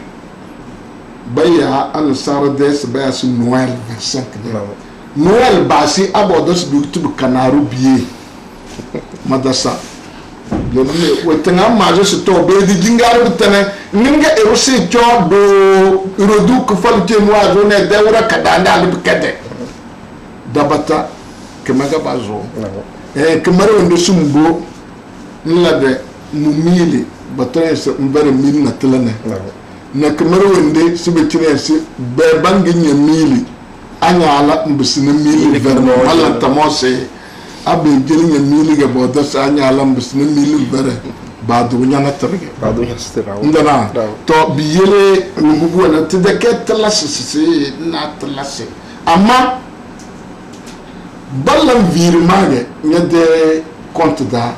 B: baya an sara des baya su Noël 25 Noël basi abodos du tubu kanaru biye madasa yone wetanga majo se to be di jingaru tane ninga erusi cho do rodu ko falte mo ajo ne dewra kadanda ali bikete dabata kemaga bazo kemaro ndo sumbo nlade mumili batay se mbere mil na telane na kemaro wende sibetire se be bangi nyamili anyala mbisina mili verno ala tamose abe jelinya mili ga boda sa anyala mbisina mili vere badu nyana terge
A: badu yastira
B: ndana to biyele ngubu na tideke tlasisi na tlasi ama ballam virmage nyade compte da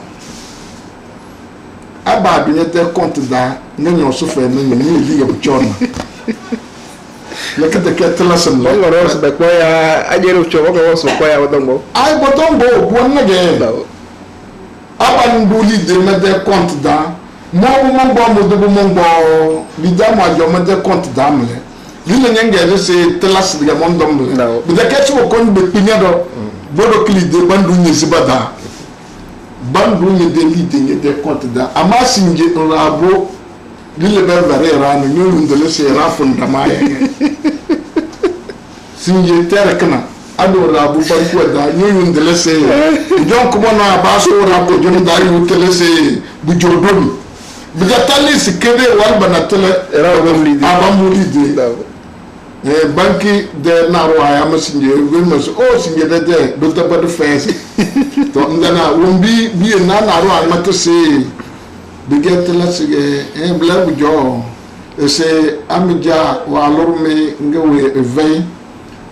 B: aba bi nyade compte da nyanyo so fe na mili ga buchona lekete ketlasam la
A: ngoro so be ko ya ajero chobo ko so ko ya wadongo
B: ay botombo bonna ge aba nduli de mede compte da mo mo bida mo ajo mede compte da mle lile nyenge je se tlas de mondom bi de ketsu ko be pinyado bodo kili de bandu nyezibada bandu nye de lide nye de compte da amasi nje rabo lile be vere ranu nyulu ndele se rafun da maye sinje tere kana ado rabu banku da nyulu ndele se jon ko bona baso rabo jon da yu tele se bu jodobi bu gatali sikede wal banatele
A: rabo lide
B: abamu lide banki de naro aya masinje wema so o sinje de do tabadu fense to ndana wombi bi na naro a matose biget la sige blabu jo ese amija wa lorme ngawe vey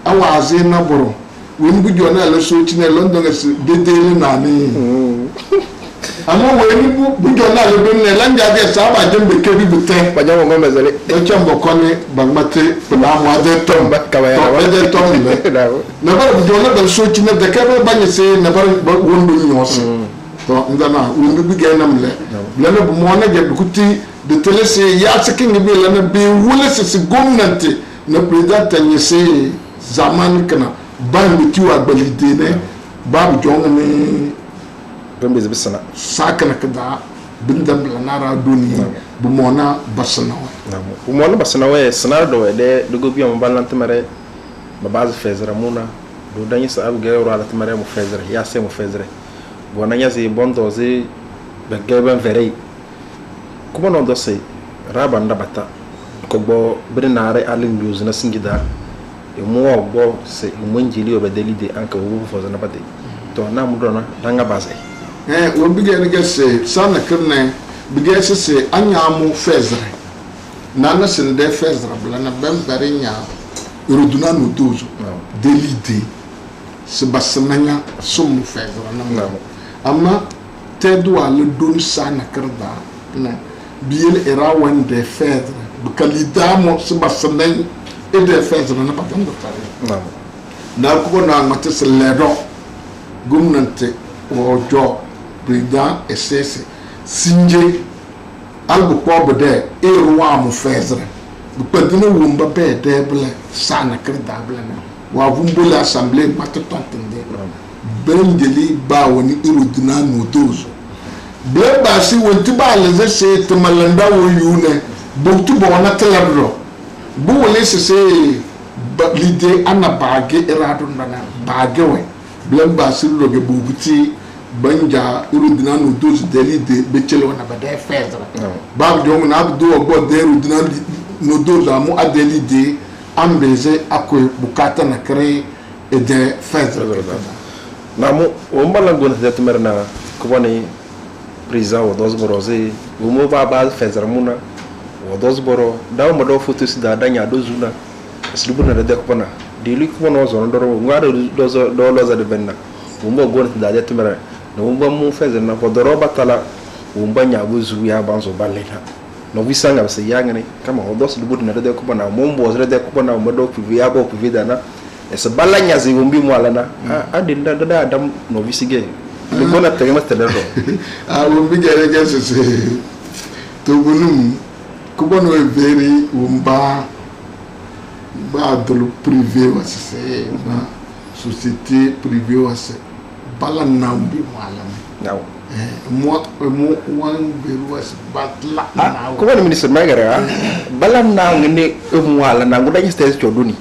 B: awaze na boro won bu jo na la so chine London de dele na ni ama weni bu jo na le ben la nja de sa ba jembe kebi bute
A: ba jamo ngombe zale
B: e chambo kone bagmate la mo de tomba
A: kawaya
B: wa de tombe na ba bu jo na ba so chine de kebe banye se na ba won do nyos to ndana won bi genam le lana bu mo na je kuti de telese ya cikin bi lana bi wule se gomnati na president tanyese zaman kana ban mi tiwa balide ne babu jonga ne
A: gambe zibisana
B: sakana kada bindam lana ra doni bu mo na basana wa
A: bu mo na basana wa sanar do de dugo bi am balan tamare ba baz fezra muna do danyi sa abu gero ala tamare mu fezra ya se mu fezra bona nyazi bondo zi be geben verei kuma non do sei raba ndabata ko bo brinare alin news na singida e mo bo se mo njili obedelide anka wo fo na bade to na mu dona danga base
B: wo bige ne gese sana kirne bige se anyamu fezre nana sin de fezra blana bem barinya uruduna no dozo delide se basmanya sum fezra na amma tedu al don sana kirda na biel era wande fezra bukalidamo se basmanya e de fezra na badam do tare na ko na mate se ledo gumnante o jo président SS sinje albu ko bede e roi mu fezre bu pedine wumba be de ble sana krida ble na wa vumbo l'assemblée matontende benjeli ba woni irudina no dozo ble ba si wonti ba leze se to malanda wo yune boktu bo na telabro bu wole se l'idée ana bagé erado ndana bagé we ble ba si loge bubuti banja irudina no dozo de l'idée be chelo na ba de fezre ba do na abdu obo de irudina no dozo amu adelide ambeze akoy bukata na créer et de fezre
A: namu wombala gona de temerna ko boni président o dos borose o mo ba fezre muna o dos boro daw mo do foto si da danya do zuna slibuna de ko bana de li ko no zo ndoro ngado do loza de benna o mo gona de temerna no mo mu fezre na ko doro batala o mbanya go zu ya banzo baleta no visanga se yangane kama o dos libuna de ko bana mo mbo de ko bana mo do privé ya ko privé dana ese balanya zi wumbi mwala na adinda da adam no visige le bona tegema tedero
B: wumbi gere gese se to bunum ko bono veri wumba ba do privé wase na société privée wase balana wumbi mwala
A: naw
B: mo wan beru wase batla
A: ko woni ministre magara balana ngene mwala na ngudañi stes choduni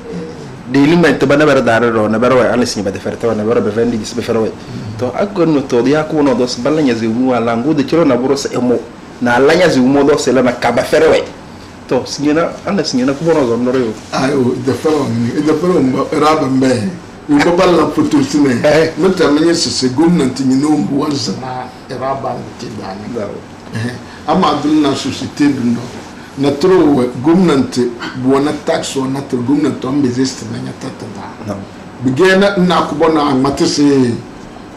A: de limite bana ber dare ro na ber way ala signi ba deferte na ber be vendi dis be ferwe to agonno to ya ko no dos balanya zi mu ala ngude chiro na buro se emo na lanya zi mu do se la na kaba ferwe to signena ala signena ko bono zo no rew
B: ayo de fero raba mbe ko balla futur sine meta menye se gomnanti ni no mbu wanzana raba ti dani ama dunna société dundo na tro gomnanti buona tax on na tro gomnanti on bezest na nyatata da bigena na ko bona matese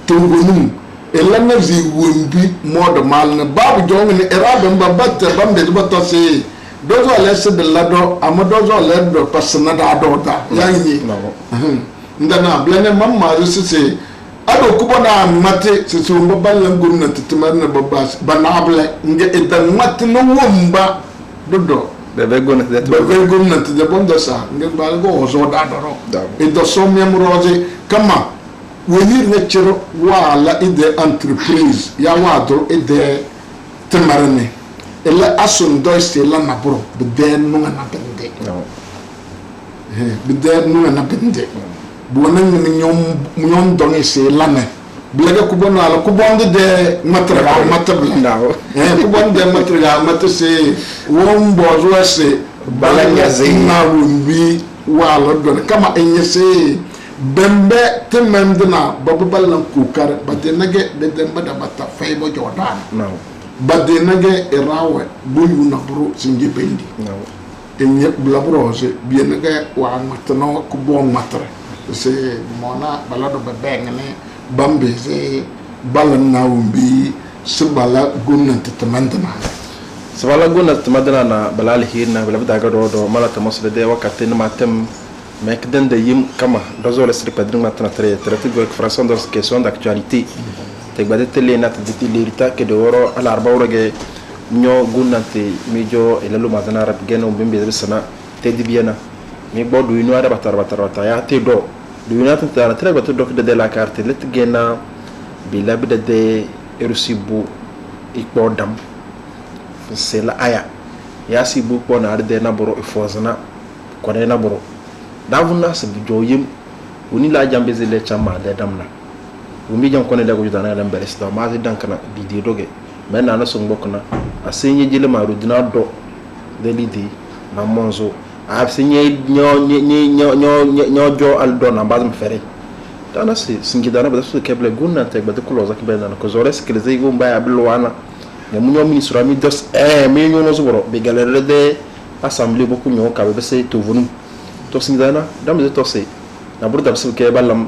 B: tungunum elana zi wumbi modo mal na babu jongi ni erabe mbabata bambe dubato se dozo alese de lado amadozo ledo pasna da dota yanyi ndana blene mamma se ado kubona mate se so mbaballa gomnanti timarna babas banable nge edan mate no wumba dodo
A: bebe
B: gomnanti de bondo sa nge balgo ozo da doro e do so memroze kama wenir ne chero wala ide entreprise ya wado ide temarne ela asun do se la na bro bede no na bende bede no na bende bona ni nyom do se la ne blaga ko bono ala ko bonde de matra matabla ko bonde matra matase won bozo se balanya zina wumbi wala don kama enyese bembe temendna babalan kukar bade nage de demba da bata faybo jodan bade nage erawe buyu na bro singi bendi enye blabrose bien nage wa matno ko bon matra se mona balado bebengene bambe se balan na wumbi subala gomnanti tamandana
A: sabala gomnanti tamandana na balal hirna balabda do mala tamasle de wakati ma tem mek den de yim kama dozo le sri padrin matna traité de fraction de question d'actualité te gbade tele na titi lirita ke de woro ala arba woroge nyo gomnanti mijo elelo madana rap geno bimbe de sana te dibiana mi bodu ino ara batara ya te do L'union tara très bateau de la carte let gena bilabida de erusibu ikbodam c'est la aya ya sibu pona arde na boro ifozana kone na boro davuna se bijoyim uni la jambe zele chama de damna umi jam kone de ko judana dem beres do ma dankana bidi doge men na so ngokna asenye jile maru dina do de lidi na monzo absenye nyo jo al dona bazm fere dana si singi dana ba su keble gunna tek ba de kuloza ke ben dana ko zores ke zey go mbaya bilwana ne munyo ministre ami dos me nyo no zuboro be galere de assemblée beaucoup nyo ka be se to vonu to singi dana dam de to se na burda su ke balam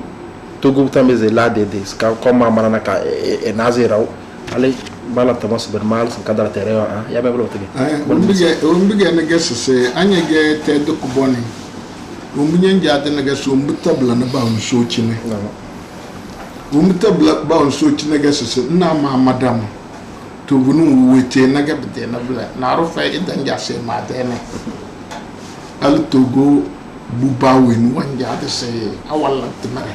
A: to go tambe ze la de ska koma marana ka e naziraw ale bala tamas ber mal san kadara tereo ya be blo tigi
B: umbige na gesu se anyege te do ko boni umbige njade na gesu umbutabla na ba mu so chine umta black bound so chinega sese na ma madam to bunu wete na gabde na bla na rufa idan ya se ma dene al togo buba wen wanja de se awalla tmare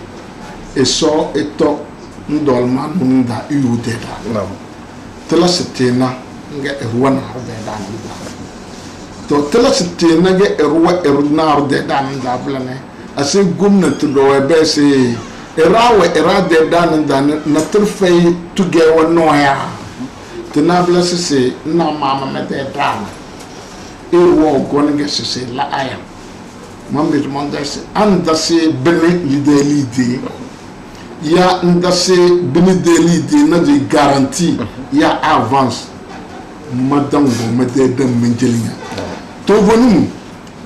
B: e so eto ndol man munda yude da tela setena nga erwana de da to tela setena nga erna de da da bla ne ase gumnati do be se erawe erade dan dan na turfei tuge wonoya tinabla sese na mama mete drama ewo gonge sese la aya mambe mandase andase bene lideli ya ndase bene deli na de garantie ya avance madam go mete dem menjelinga to vonum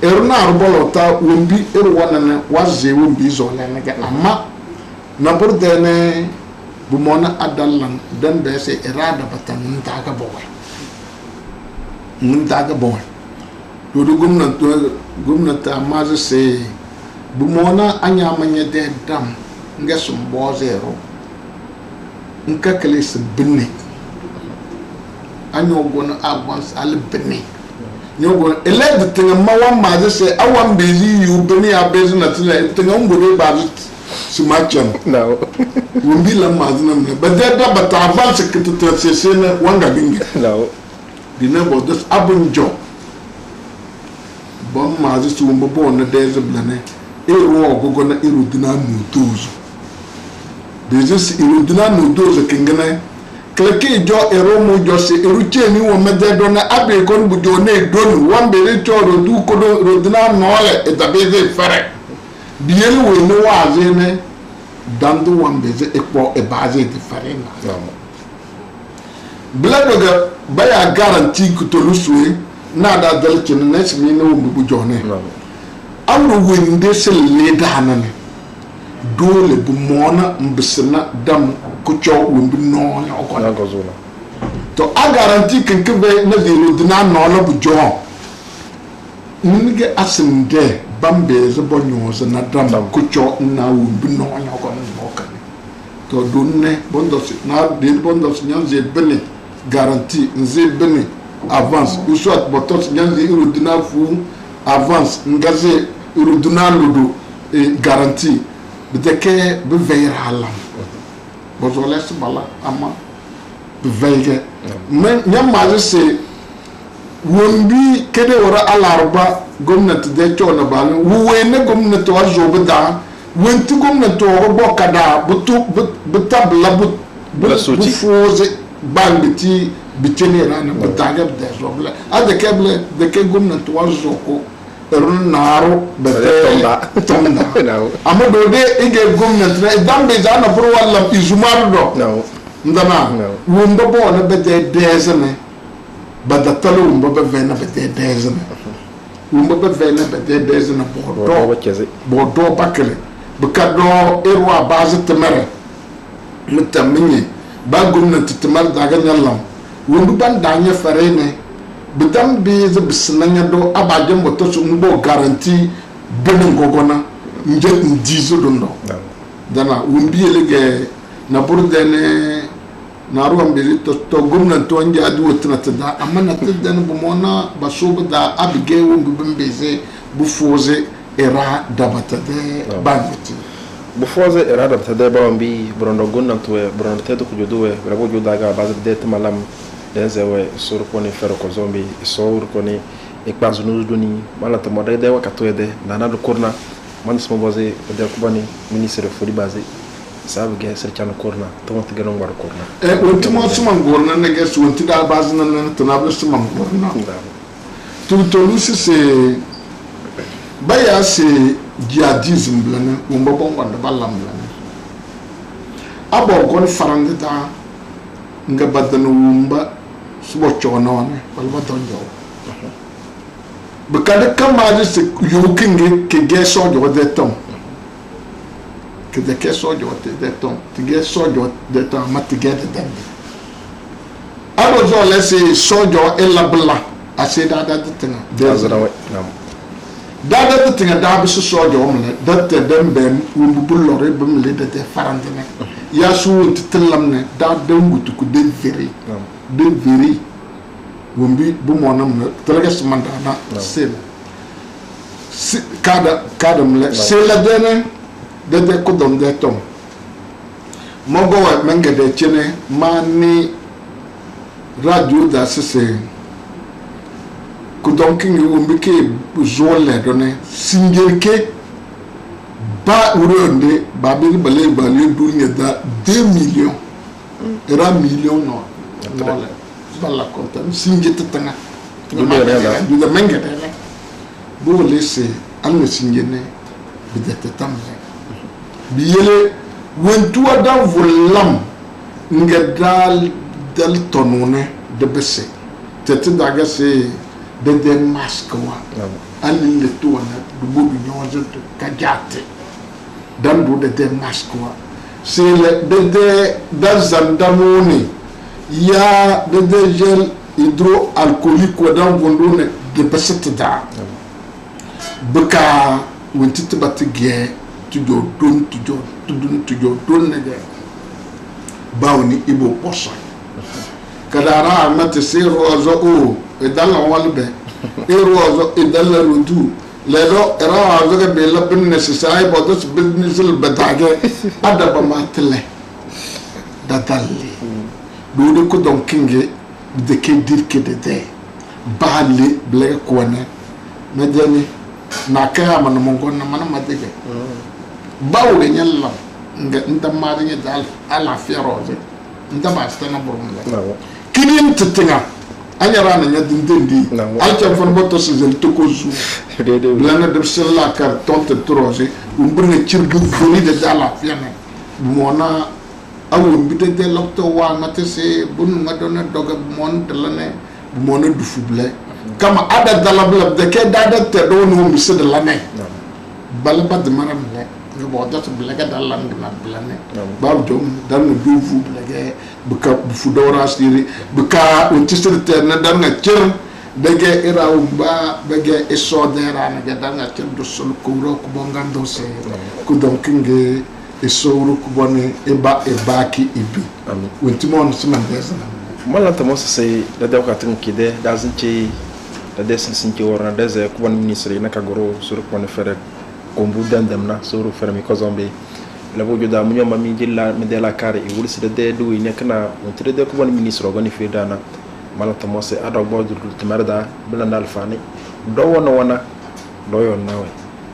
B: erna arbolota wombi erwana na waze wombi zo lenege amma na burdene bumona adalan dan be se irada batan ntaga boy do gumna ta maze se bumona anya manye de dam ngesum bozero nka kale binne anyo gona avance al binne nyogo eled tinga mawa maze se awam bezi yu binne ya bezi na tile tinga mbode bazit simachan
A: no
B: wumbi la mazina mne badada bata avance kitata sesena wanga bingi
A: no
B: dina bodos abunjo bom mazi su wumbo bona deze blane ero gogo na irudina nudozo bezis irudina nudozo kingene kleke jo ero mo jo se eruche ni wo mededo na abe kon bujo na edonu wambe le choro du ko do rodina nole etabeze fere bielu we no waze ne dando wambeze ekpo ebaze de farina bladoga baya garantie kutoluswe na da dalchin na simi no bu jone amru wende se leda hanane dole bu mona mbisna dam kucho wumbi no ya okona
A: gozula
B: to a garantie kenkebe na zero dina no la bu jo nige asimde bambe ze bonyoze na dam kucho na wumbi no ya okona okane to donne bondos na de bondos nyanze bene garantie nze bene avance ou soit botos nyanze irudina fu avance ngaze irudina ludo e garantie bedeke be veiller halam bozoles bala ama be veiller men nyamaje se wombi kede wora alarba gomnati de chona bal wuwene gomnati wa jobda wenti gomnati wa bokada butabla bu fuze bangiti bitene rana butaga de jobla adekeble de ke gomnati wa zoko naro bete tonda amado de ige gomnati na dambe jana pro wala izumardo ndana wumba bona bete dezene badatalo wumba bevena bete dezene wumba bevena bete dezene bodo bakele bukado erwa bazi temere mutaminye ba gomnati temar daga nyalam wumba bandanya farene bedam beze bisnanya do abaje moto so mbo garantie benen gogona nje ndizo dondo dana wumbi elege na burdene na ruwan bezi to gomna to nje adu wotna tada amana tadana bumona basuba da abige wumbi bembeze bufoze era dabatade bangiti
A: bufoze era dabatade bambi brondo gonna to brondo tedo kujodowe brabo jodaga baze det malam denzewe sur koni fero ko zombi sur koni ekpazu nuduni mala to modai de wakatoede nana do korna man smo boze de kubani ministre fodi baze sabu ge serchano korna to mot gano ngbar korna
B: wonti mo suma gorna ne ge wonti da baze nan to na blo suma gorna to lusi se baya se jihadism blana wumba bon wanda ballam blana abo gon farandita nga badana wumba subo chonone walba donjo bekade kamaje se yukinge ke ge sojo de ton ke de ke sojo de ton te ge sojo de ton matige de dem abo zo lesi sojo elabla aseda da tinga
A: dazrawe
B: dada de tinga da bi sojo omle datte dem ben wumbu lore bum le de farandene ya su titelam ne da dangutu ku den veri wumbi bu monam na talaga smanda na sel kada mle sela dene de ko dom de tom mogo wa menga de chene mani radio da sese ku dom kingi wumbi ke zole done singerke ba uronde ba bi bale dunya da 2 millions era million no la balla konta singete tanga du da menga de bo lese an singene bi de tamle bi yele wentu ada volam ngadal dal tonone de besse tete daga se de maskwa alin le tuana du bobu nyoje kajate dan du de maskwa c'est le de zandamoni ya de gel hydroalcoolique wadan vondone de besse da baka wentite batige tujo don nege bawni ibo posa kadara mate se rozo o edala walbe e rozo edala rudu lero era rozo ke bela business sai bodos business le badage adaba matele dadali do ko don kinge de ke dirke de bale ble ko ne medeni na kaya man mongo na man madege bawle nyalla nga ndamari nya dal ala firoze ndama stana borumla kinin titinga anyara na nya dindendi alcha fon boto sezel tokozu blana de sella kar tonte troje umbrne cirgu foni de dala fiane mona awu mbite de lokto wa matese bunu ngadona doga mon delane mona du fuble kama ada dalabla de ke dada te do no mi se de lane balba de maram le bo da to blaga dalan na blane bab jom dan du fu blaga buka fu dora siri buka on tisir te na dan nga cer dege ira umba bege esodera na dan nga cer do sol ko ro ko bongando se ko don kinge esoro ko bone eba ebaki ibi amin wontimon siman desana
A: mala tamo se da da ka tin kide da zinci da desin sinci worna da ze ko bon ministre na ka goro sur ko ne fere kombu dandam na suru fermi ko zombe la bo joda mu nyoma mi jilla mi de la kare e wulsi de du ine kana on tire de ko bon ministre go ni fi dana mala tamo se ado bo du timarda bilanda alfani do wona do yon nawe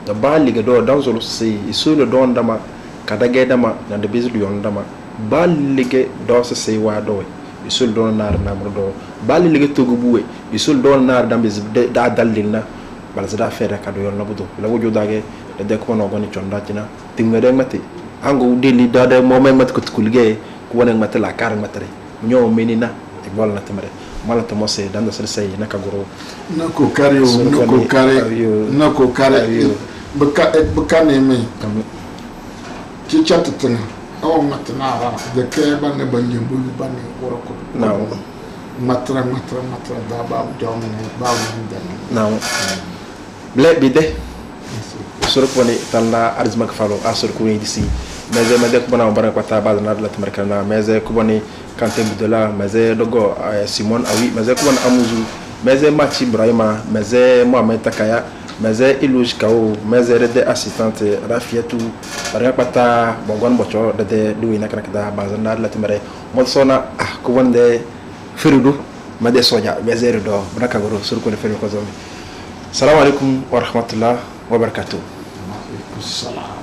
A: da bali ga do dan zolo se isulu don dama kada ge dama na de bizu yon dama bali ge do se wa do isul don nar na mo do bali ge togu buwe isul don nar dambe da daldina bala da fere ka do yon la budo la wojo dage de ko no goni chonda tina tingere mate ango deli da de moment mat ko kulge ko wona mate la kar matre nyo menina e bol na tamare mala to mose danda sel na ka goro
B: na ko kare baka ne me ci chattina aw matna ra de ke ban ne ban yimbu ban ne woro ko
A: na
B: matra da ba jom ne ba ne
A: na ble bide sur ko ni talla arzmak falo asur ko ni disi meze mede ko bana bara kwata ba na la tamarkana meze ko bani kante budela meze dogo simon awi meze ko bana amuzu meze machi ibrahima meze mohamed takaya meze iluj kao meze de assistante rafiatu bara kwata bongon bocho de duina kana kada ba na la tamare mo sona ko wonde firidu mede soja meze do braka goro sur ko ne fere ko zomi. Assalamu alaikum wa rahmatullah wa barakatuh.
B: Salam.